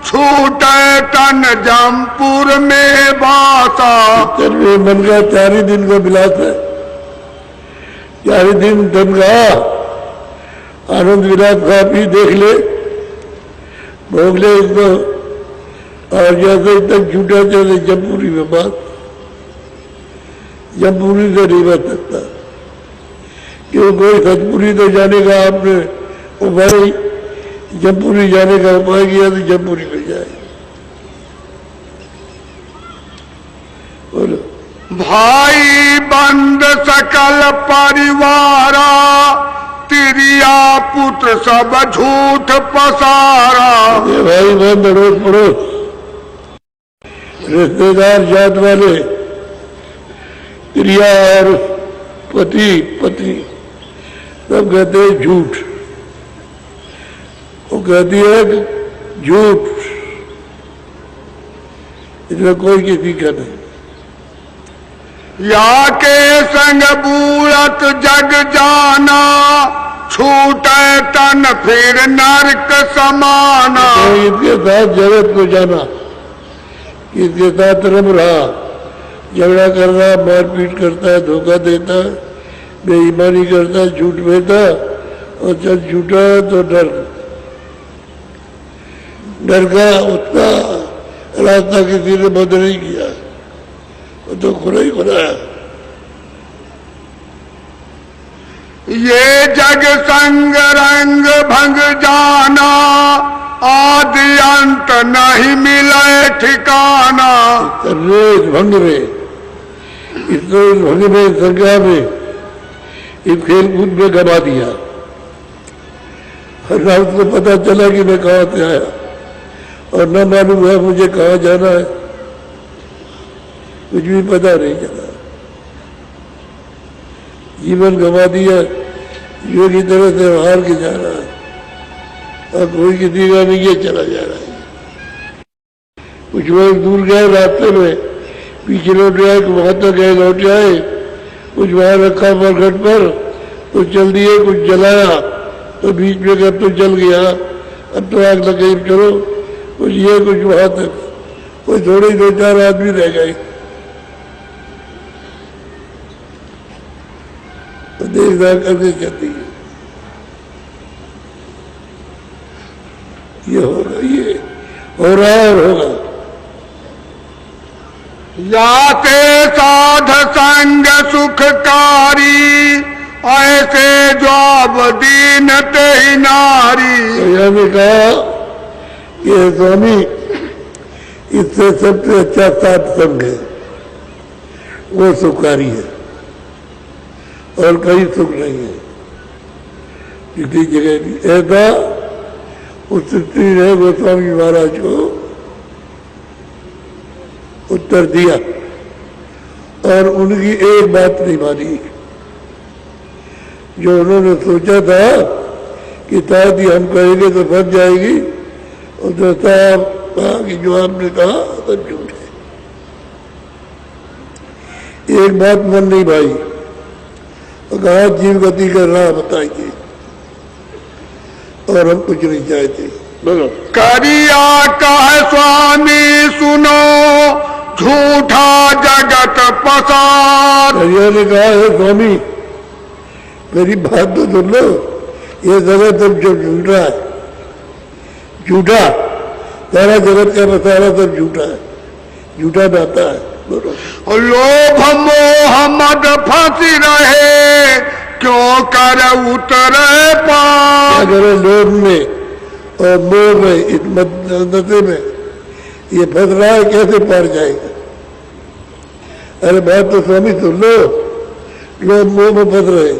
छूटे तन जमपुर में बासा। तन में मन का 4 ही दिन का विलास है, 4 ही दिन धन का आनंद विलास का भी देख ले, भोग ले इसको, और जैसे तक छूटा चले जमपुरी में बात, जमपुरी से नहीं बच सकता, क्यों कोई सतपुरी तो जाने का आपने उपाय, जमपुरी जाने का उपाय किया तो जमपुरी में जाए। बोलो। भाई बंद सकल परिवारा, तिरिया पुत्र सब झूठ पसारा। ये भाई बंद अड़ोस पड़ोस रिश्तेदार जात वाले, क्रिया और पति पत्नी सब कहते हैं झूठ, वो कहती है झूठ, इसमें कोई किसी का नहीं। या के संग बूढ़त जग जाना, छूटे तन फिर नरक समाना। तो इनके साथ जगत को जाना, इसके साथ रम रहा, झगड़ा कर रहा, मारपीट करता है, धोखा देता है, बेईमानी करता है, झूठ बोलता, और जब झूठा तो डर का उतना रास्ता किसी ने बंद नहीं किया, वो तो खुदा ही खुदा है। ये जग संग रंग भंग जाना, आदि अंत नहीं मिले ठिकाना। इस भंग में, इस भंग में, संज्ञा में, इस खेल कूद में गवा दिया। हर रात को पता चला कि मैं कहाँ से आया, और न मालूम हुआ मुझे कहाँ जाना है, कुछ भी पता नहीं चला। जीवन गवा दिया, जो की तरह से हार के जा रहा है, और कोई किसी का नहीं, ये चला जा रहा है। कुछ लोग दूर गए रास्ते में, पीछे लौट आए, वहां तक गए लौट आए, कुछ वहां रखा मरघट पर, तो चल दिए, कुछ जलाया, तो बीच में अब तो जल गया, अब तो आग लग गई, चलो कुछ ये कुछ वहां तक, कोई थोड़े 2-4 आदमी रह गए। तो देखदार करके चलती है, ये होगा, ये हो रहा है और होगा। याते साध संग सुखकारी, ऐसे जॉब दीन ते ही नारी। तो यह भी कहा कि स्वामी, इससे सबसे अच्छा साध संग है, वो सुखारी है, और कहीं सुख नहीं है किसी जगह भी। ऐसा उस स्त्री ने गोस्वामी महाराज को उत्तर दिया, और उनकी एक बात नहीं मानी। जो उन्होंने सोचा था कि शायद ही हम कहेंगे तो फंस जाएगी, और जो साहब कहा कि जो आपने कहा सब झूठ है। एक बात मन नहीं भाई, और कहा जीव गति का राह बताइए, और हम कुछ नहीं चाहते। बोलो। करिया कह स्वामी सुनो, झूठा जगत पसार। करिया ने कहा है स्वामी, मेरी बात तो सुन लो, ये जगत सब जो झूठा है, झूठा सारा जगत का मसाला सब झूठा है, झूठा नाता है। बोलो। लोभ मोह मद फंसी रहे, क्यों कर उतरे पार। अगर लोभ में और मोह में, इस मदे में ये फंस रहा है, कैसे पार जाएगा? अरे बात तो स्वामी सुन लो, लोभ मोह में फंस रहे,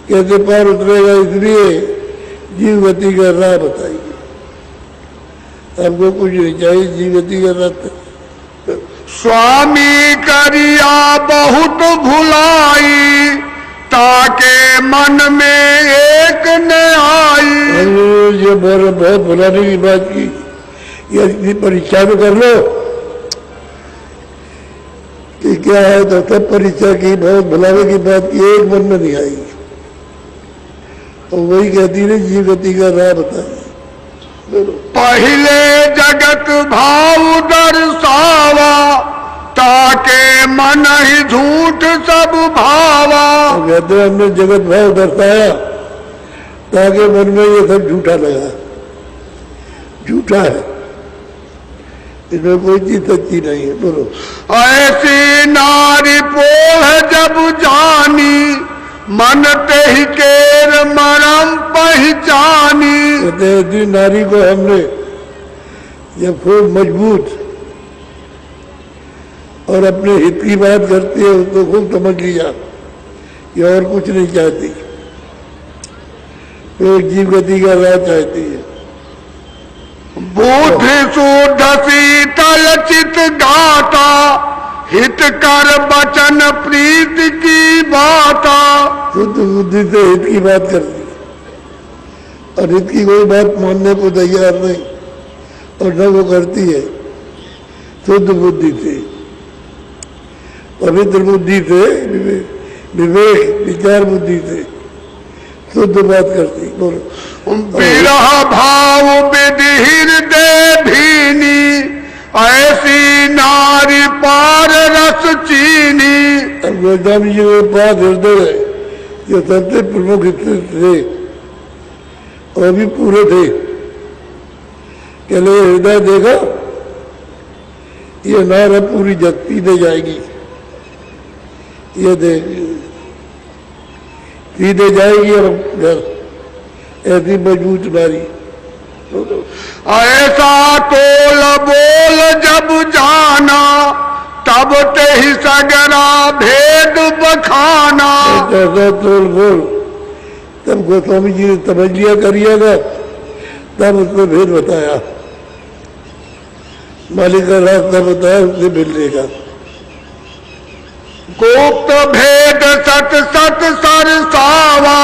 कैसे पार उतरेगा? इसलिए जीव गति का राह बताइए। हमको कुछ नहीं चाहिए, जीव गति का रास्ता। स्वामी करिया बहुत भुलाई, ताके मन में एक न आई। ये बहुत भुलाने की बात की, ये इतनी परीक्षा तो कर लो कि क्या है, तो सब परीक्षा की, बहुत भुलाने की बात की, एक मन में नहीं आई। तो वही कहती है जीव गति का राह बताइए। पहले जगत भाव दर्शावा, ताके मन ही झूठ सब भावा। तो कहते हैं हमने जगत भाव दर्शाया, ताकि मन में ये सब झूठा लगा, झूठा है, इसमें कोई चीज सच्ची नहीं है। बोलो। ऐसी नारी पोह जब जानी, मन ते ही केर मरम पहचानी। कहते हैं नारी को हमने जब खूब मजबूत और अपने हित की बात करती है, उसको खूब समझ लिया, ये और कुछ नहीं चाहती, तो जीव गति का राह चाहती है। बुद्धि शुद्ध शीतल चित गाता, हित कर बचन प्रीत की बाता। शुद्ध बुद्धि से हित की बात करती है, और हित की कोई बात मानने को तैयार नहीं, और न वो करती है शुद्ध बुद्धि से, पवित्र बुद्धि से, विवेक विचार बुद्धि से शुद्ध बात करती। बोलो विरह भाव विधि हृदय भीनी, ऐसी नारी पार रस चीनी। अब गोस्वामी जी के पास हृदय है, जो सबसे प्रमुख थे और भी पूरे थे। कहले हृदय देखा, ये नार पूरी जगती दे जाएगी, ये देख सीधे जाएगी और घर, ऐसी मजबूत नारी। ऐसा तोल बोल जब जाना, तब ते ही सगरा भेद बखाना। ऐसा तोल बोल, तब गोस्वामी जी ने समझ लिया करिएगा, तब उसको भेद बताया, मालिक का रास्ता बताया, उससे मिलने का। गुप्त भेद सत सत सरसावा,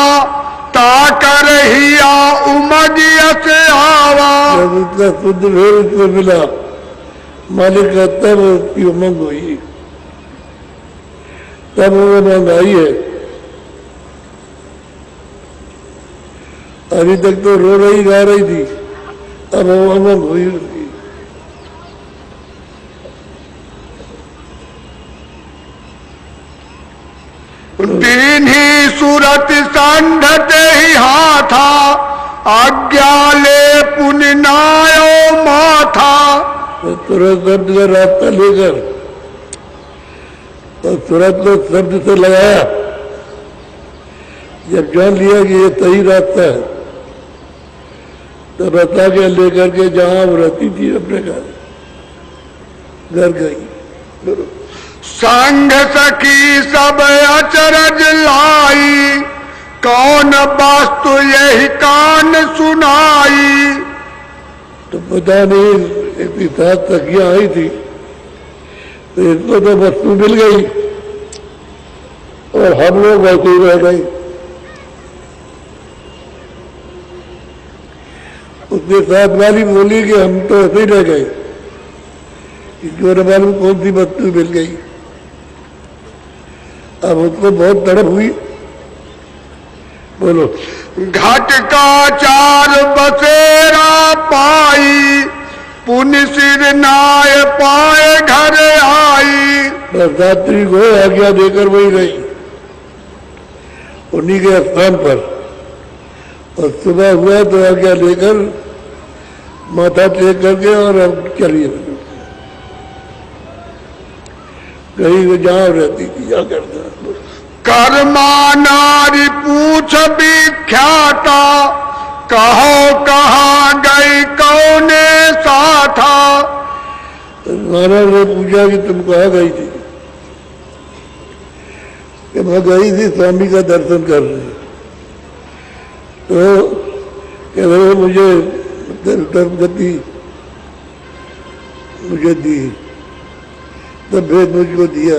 ताकर हिया उमजियस आवा। जब उसका शुद्ध भेद उसको मिला मालिक का, तब उसकी उमंग हुई, तब वो महंगाई है। अभी तक तो रो रही गा रही थी, अब वो उमंग हुई उसकी। दीन ही सूरत संधते ही हाथा, आज्ञा ले पुनायो माथा। तो तुरंत शब्द का रास्ता लेकर तो तुरंत को शब्द से लगाया। जब जान लिया कि ये सही रास्ता है, तो बता के लेकर के जहां वो रहती थी अपने घर गई। संग सखी सब अचरज लाई, कौन वस्तु यही कान सुनाई। तो पता नहीं एक साथ सखियां आई थी, तो इसको तो वस्तु मिल गई और हम लोग वैसे ही रह गए। उसके साथ वाली बोली कि हम तो ऐसे ही रह गए, इसको मालूम कौन सी वस्तु मिल गई। अब उसको बहुत तड़प हुई। बोलो घट का चार बसेरा पाई, पुण्य सिर नाय पाए घर आई। रात्रि को आज्ञा देकर वही गई उन्हीं के स्थान पर, और सुबह हुआ तो आज्ञा लेकर माथा टेक करके और अब चलिए कहीं जहां रहती थी क्या करता। कर्मा नारी पूछ विख्याता, कहो कहाँ गई कौने साथा। महाराज ने पूछा कि तुम कहाँ गई थी, कि मैं गई थी स्वामी का दर्शन करने। तो कह रहे मुझे गति मुझे दी, तब भेद मुझको दिया,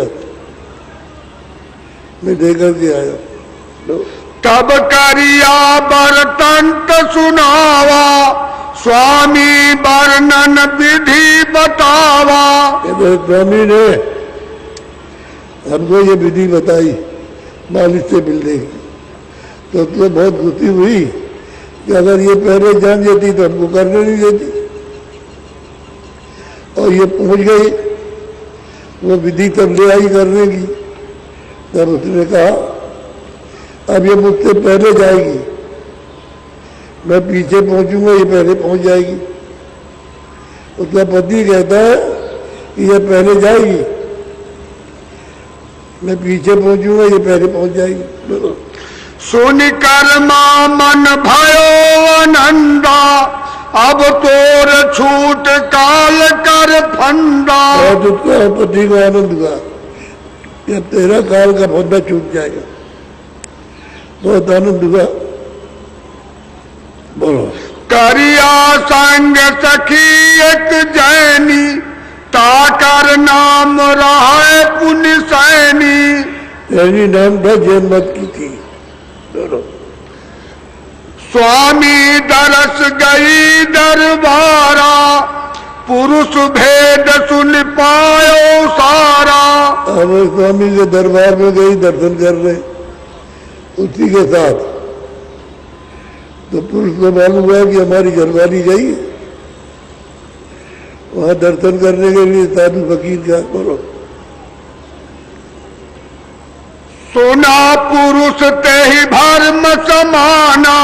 मैं देकर के आया। तब करिया बरतंत सुनावा, स्वामी वर्णन विधि बतावा। स्वामी ने हमको ये विधि बताई मालिक से मिलने की, तो बहुत खुशी हुई कि अगर ये पहले जान जाती तो हमको करने नहीं देती। और ये पहुंच गई, वो विधि तब ले आई करने की। तब उसने कहा अब ये मुझसे पहले जाएगी, मैं पीछे पहुंचूंगा, ये पहले पहुंच जाएगी। उसका पति कहता है कि ये पहले जाएगी, मैं पीछे पहुंचूंगा, ये पहले पहुंच जाएगी। सुन कर्मा मन भयो आनंदा, अब तोर छूट काल कर फंदा। और उसका पति को आनंद हुआ कि अब तेरा काल का फंदा छूट जाएगा, बहुत आनंद हुआ। बोलो करिया संग सखी एक जैनी, ताकर नाम रहा पुण्य सैनी। तेरी नाम था जयमत की थी। बोलो स्वामी दरस गई दरबारा, पुरुष भेद सुन पायो सारा। अब स्वामी के दरबार में गई दर्शन कर रहे, उसी के साथ तो पुरुष को मालूम हुआ कि हमारी घरवाली गई है, वहां दर्शन करने के लिए साधु फकीर क्या करो। सुना पुरुष ते ही भर्म समाना,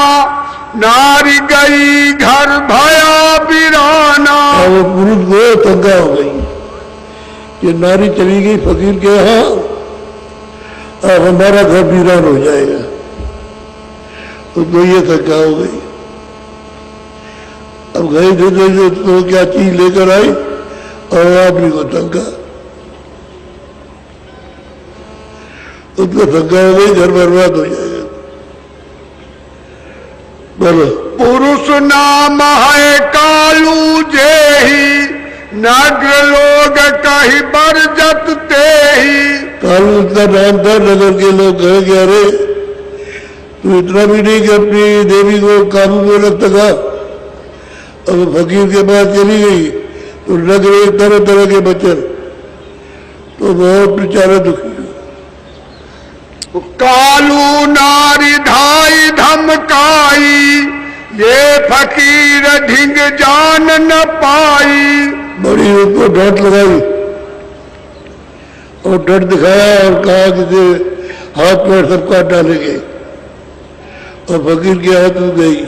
नारी गई घर भया बिराना। वो पुरुष को तंगा हो गई कि नारी चली गई फकीर के यहाँ, अब हमारा घर वीरान हो जाएगा। तो ये तंगा हो गई। अब गए थे तो क्या चीज लेकर आई और आदमी को तंगा, उसको तंगा हो गई, घर बर्बाद हो जाएगा। बोलो। पुरुष नाम है कालू जेही, नगर लोग कही बरजत तेही। कालू उसका नाम था, नगर के लोग कहे कि अरे तू इतना भी नहीं कि अपनी देवी को काबू में रख सका। अब फकीर के पास चली गई तो लग रहे तरह तरह के बचन, तो बहुत बेचारा दुखी। कालू नारी धाई धमकाई, ये फकीर ढिंग जान न पाई। बड़ी उसको डांट लगाई और डर दिखाया और कहा कि हाथ पैर सब काट डालेंगे। और फकीर के हाथ में गई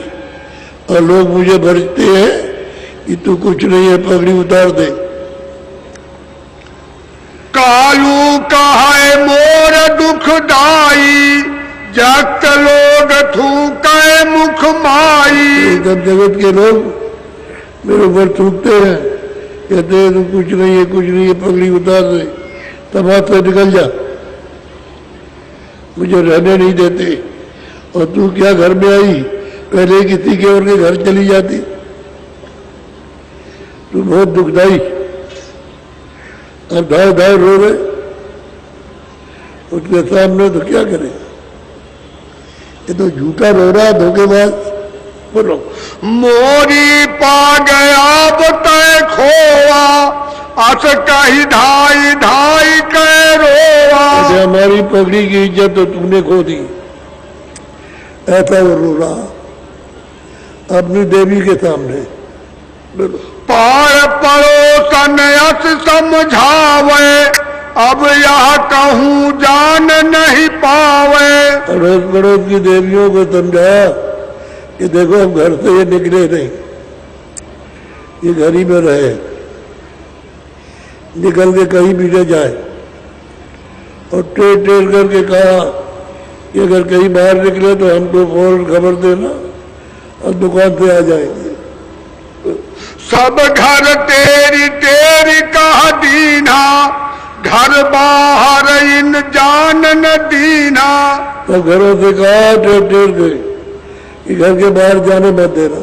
और लोग मुझे भरते हैं कि तू कुछ नहीं है, पगड़ी उतार दे। कालू कहे मोर दुखदाई, जगत लोग थूके मुख माई। एकदम जगत के लोग मेरे ऊपर थूकते हैं, कहते हैं तू कुछ नहीं है, कुछ नहीं है, पगड़ी उतार दे, तब हाथ से निकल जा, मुझे रहने नहीं देते। और तू क्या घर में आई, पहले किसी के और के घर चली जाती। तू बहुत दुखदाई। अब धाव धाव रो रहे, उसके सामने तो क्या करे, ये तो झूठा रो रहा है, धोखेबाज। बोलो। मोरी पा गया तय खोआ, अस कही ढाई ढाई कह रोआ। हमारी पगड़ी की इज्जत तो तूने खो दी, ऐसा वो रो रहा अपनी देवी के सामने। पार पड़ोसन अस समझावे, अब यह कहूँ जान नहीं पावे। अड़ोस पड़ोस की देवियों को समझाया कि देखो हम घर से ये निकले नहीं, ये घर ही में रहे, निकल के कहीं भी न जाए। और टेढ़ टेढ़ करके कहा कि अगर कहीं बाहर निकले तो हमको फौरन खबर देना और दुकान से आ जाएंगे। सब घर तेरी तेरी कह दीना, घर बाहर इन जान न दीना। तो घरों से कहा टेढ़ टेढ़ के कि घर के बाहर जाने मत देना,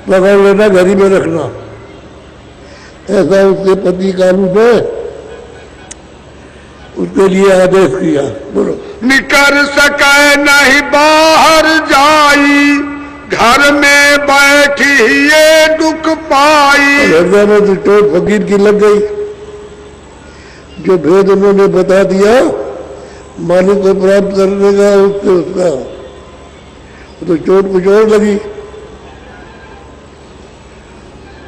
पकड़ लेना, घर ही में रखना। ऐसा उसके पति कालू ने उसके लिए आदेश किया। बोलो। निकल सके नहीं बाहर जाई, घर में बैठी ये दुख पाई। हृदय में तो चोट फकीर की लग गई, जो भेद उन्होंने बता दिया मालिक को प्राप्त करने का, उससे उसका तो चोट कुछ और लगी।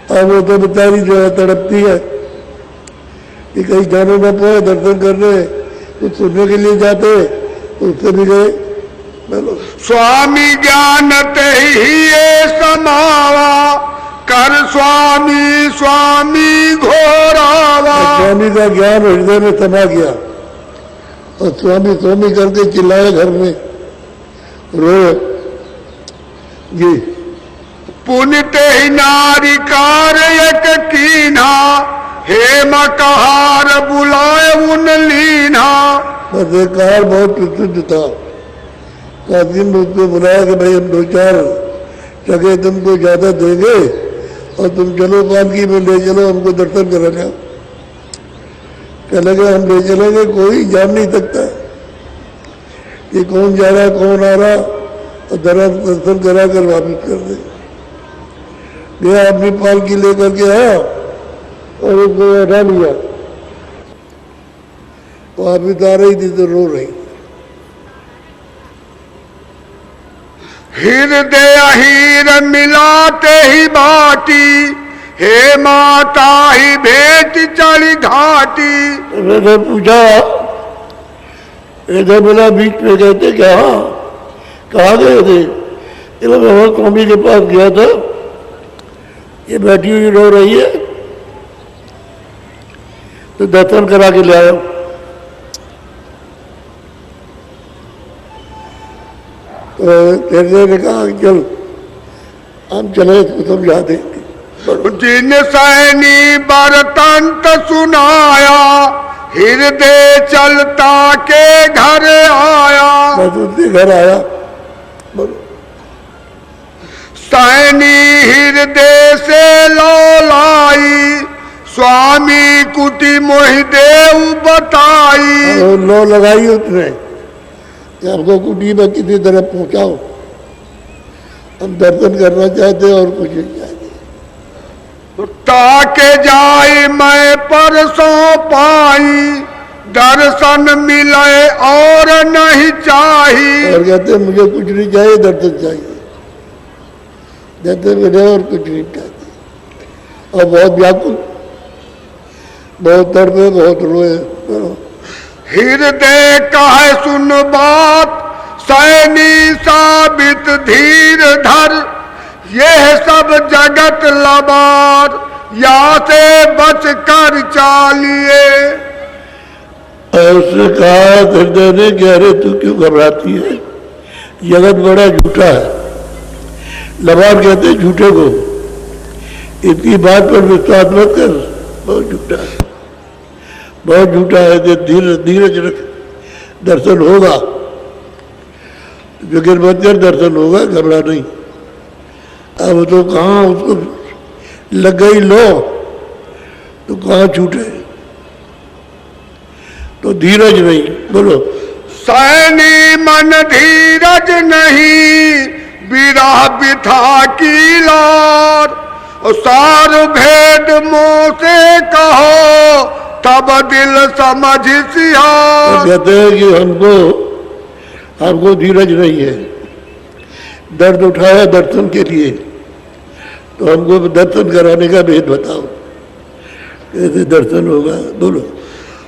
अब वो तो बेचारी जो है तड़पती है कि कहीं जाने न पाए, दर्शन करने कुछ सुनने के लिए जाते तो उससे भी गए। स्वामी ज्ञान ते ही ये समावा, कर स्वामी स्वामी घोरावा। स्वामी का ज्ञान हृदय में समा गया और स्वामी स्वामी करके चिल्लाए, घर में रोए। जी। पुण्य ते ही नारी कार्य कीना, हेम कहार बुलाए उन लीना। बस एक कार बहुत प्रसिद्ध था, कासिम ने उसको बुलाया कि भाई हम 2-4 जगह तुमको ज्यादा देंगे और तुम चलो पालकी में ले चलो, हमको दर्शन कराने। क्या लगे हम ले चलेंगे, कोई जान नहीं सकता कि कौन जा रहा कौन आ रहा, और दर्शन करा कर वापिस कर दे। गया अपनी पालकी लेकर के आया और उसको बैठा लिया, वापिस आ रही थी तो रो रही। हृदय हीर मिलाते ही बाटी, हे माता ही भेंट चढ़ी घाटी। मैंने पूछा, इधर बोला बीच में गए थे क्या? कहाँ गए थे? मैं वहाँ कौमी के पास गया था, ये बैठी हुई रो रही है तो दर्शन करा के ले आया। तो ने कहा चल हम चले तो समझा देंगे। जिन सैनी बरतंत सुनाया, हृदय चलता के घर आया। मैं तो उसके घर आया। बोलो सैनी हृदय से लौलाई, स्वामी कुटी मोहिदेव बताई। लो लगाई उसने कि हमको कुटी में किसी तरह पहुंचाओ, हम दर्शन करना चाहते और कुछ नहीं चाहते। ताके जाई मैं परसों पाई, दर्शन मिले और नहीं चाहिए। और कहते मुझे कुछ नहीं चाहिए, दर्शन चाहिए। दर्शन मिले और कुछ नहीं चाहिए। और बहुत व्याकुल, बहुत तड़पे, बहुत रोए। हृदय कहे सुन बात, सैनी साबित धीर धर, यह सब जगत लबार, या से बच कर चालिए। उसने कहा हृदय ने कि अरे तू क्यों घबराती है, जगत बड़ा झूठा है। लबार कहते झूठे को, इतनी बात पर विश्वास मत कर, बहुत झूठा है, बहुत झूठा है। कि धीरज रख, दर्शन होगा, फिक्र मत कर, दर्शन होगा, घबरा नहीं। अब तो कहाँ उसको लग गई लो तो कहाँ छूटे, तो धीरज नहीं। बोलो सैनी मन धीरज नहीं, विरह बिथा की लार, सार भेद मुँह से कहो, तब दिल समझ सियार। कहते हैं कि हमको धीरज नहीं है, दर्द उठाया दर्शन के लिए, तो हमको दर्शन कराने का भेद बताओ, कैसे दर्शन होगा। बोलो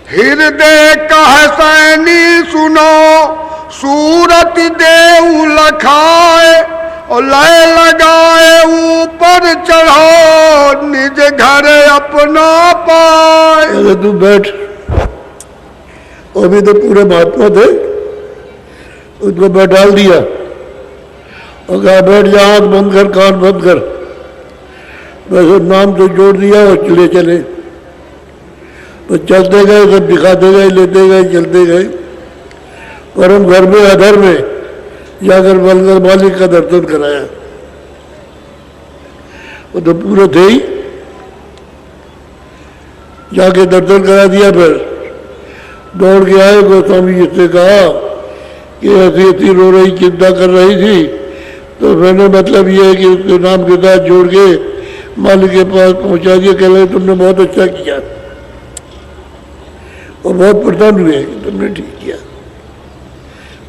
हृदय कह सैनी सुनो, सूरत देव लखाए, और लय लगाए ऊपर चढ़ो, निज घर अपना पाए। अरे तू बैठ, अभी तो पूरे महात्मा थे, उसको बैठाल दिया और कहा बैठ जा, आँख बंद कर, कान बंद कर, बस नाम तो जोड़ दिया और चले चले। तो चलते गए, सब दिखाते गए, लेते गए, चलते गए। परम घर में अधर में जाकर बलगर मालिक का दर्शन कराया। वो तो पूरे थे ही, जाके दर्शन करा दिया। फिर दौड़ के आए, गोस्वामी जी से कहा कि ऐसी ऐसी रो रही, चिंता कर रही थी, तो मैंने मतलब ये है कि उसके नाम के साथ जोड़ के मालिक के पास पहुंचा दिया। कह रहे तुमने बहुत अच्छा किया, और बहुत प्रसन्न हुए कि तुमने ठीक किया,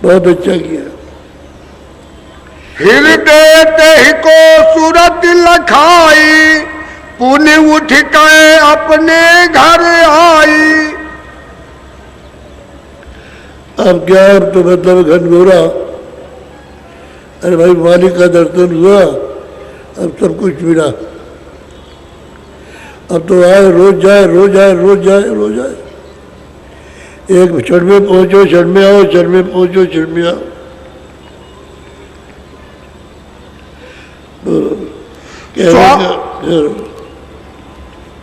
बहुत अच्छा किया। हृदय तेहि को सूरत लखाई, पुण्य उठ के अपने घर आई। अब क्या, अब तो मतलब घनघोरा, अरे भाई मालिक का दर्शन हुआ, अब सब कुछ मिला, अब तो आए, रोज जाए, रोज आए, रोज जाए, रोज आए। एक क्षण में पहुंचो, क्षण में आओ, क्षण में पहुंचो, क्षण में आओ।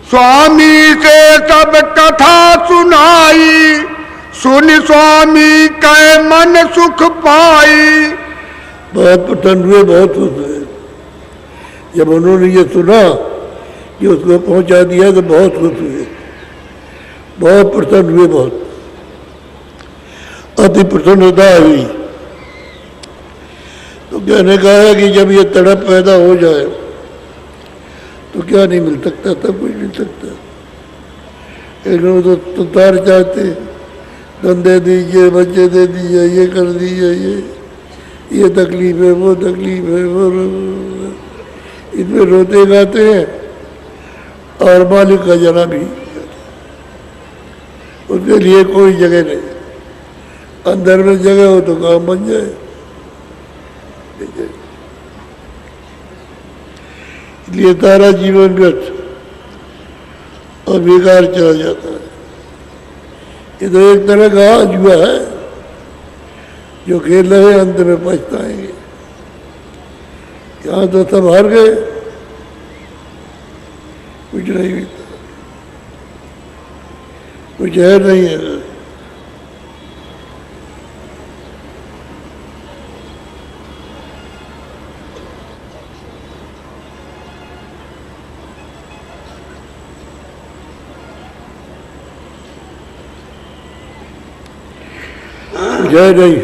स्वामी से सब कथा सुनाई, सुन स्वामी कै मन सुख पाई। बहुत प्रसन्न हुए, बहुत खुश हुए। जब उन्होंने ये सुना कि उसको पहुंचा दिया तो बहुत खुश हुए, बहुत प्रसन्न हुए, बहुत अति प्रसन्नता हुई। तो कहने का है कि जब ये तड़प पैदा हो जाए तो क्या नहीं मिल सकता, सब कुछ मिल सकता। एक लोग तो सुधार चाहते, धन दे दीजिए, बच्चे दे दीजिए, ये कर दीजिए, ये तकलीफ है, वो तकलीफ है, वो इसमें रोते गाते हैं और मालिक का जना भी, उसके लिए कोई जगह नहीं। अंदर में जगह हो तो काम बन जाए, इसलिए तारा जीवन व्यर्थ और बेकार चला जाता है। ये तो एक तरह का जुआ है, जो खेल रहे अंत में पछताएंगे। यहाँ तो सब हार गए, कुछ नहीं मिलता, कुछ है नहीं है। जय नहीं,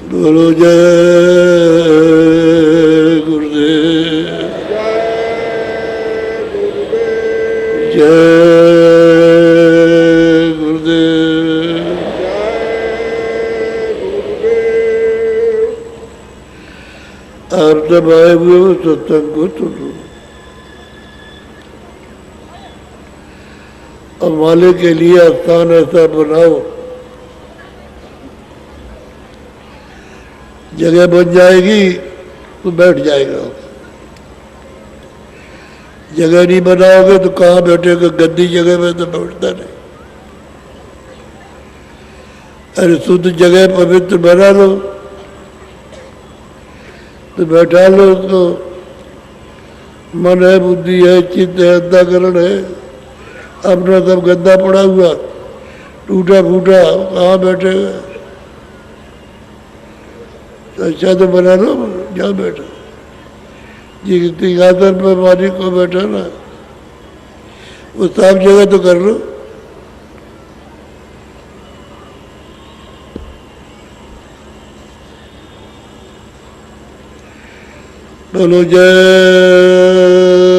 बोलो जय गुरुदेव, जय गुरुदेव। आप जब आए हुए हो सत्संग को सुनो, और मालिक के लिए स्थान ऐसा बनाओ, जगह बन जाएगी तो बैठ जाएगा। जगह नहीं बनाओगे तो कहाँ बैठेगा, गद्दी जगह में तो बैठता नहीं। अरे शुद्ध जगह पवित्र बना लो तो बैठा लो उसको। मन है, बुद्धि है, चित्त है, अंतःकरण है, अपना सब गद्दा पड़ा हुआ, टूटा फूटा, कहाँ बैठेगा। तो अच्छा तो बना लो, जहाँ बैठा, जिस सिंहासन पर मालिक को बैठा ना, वो साफ जगह तो कर लो। बोलो जय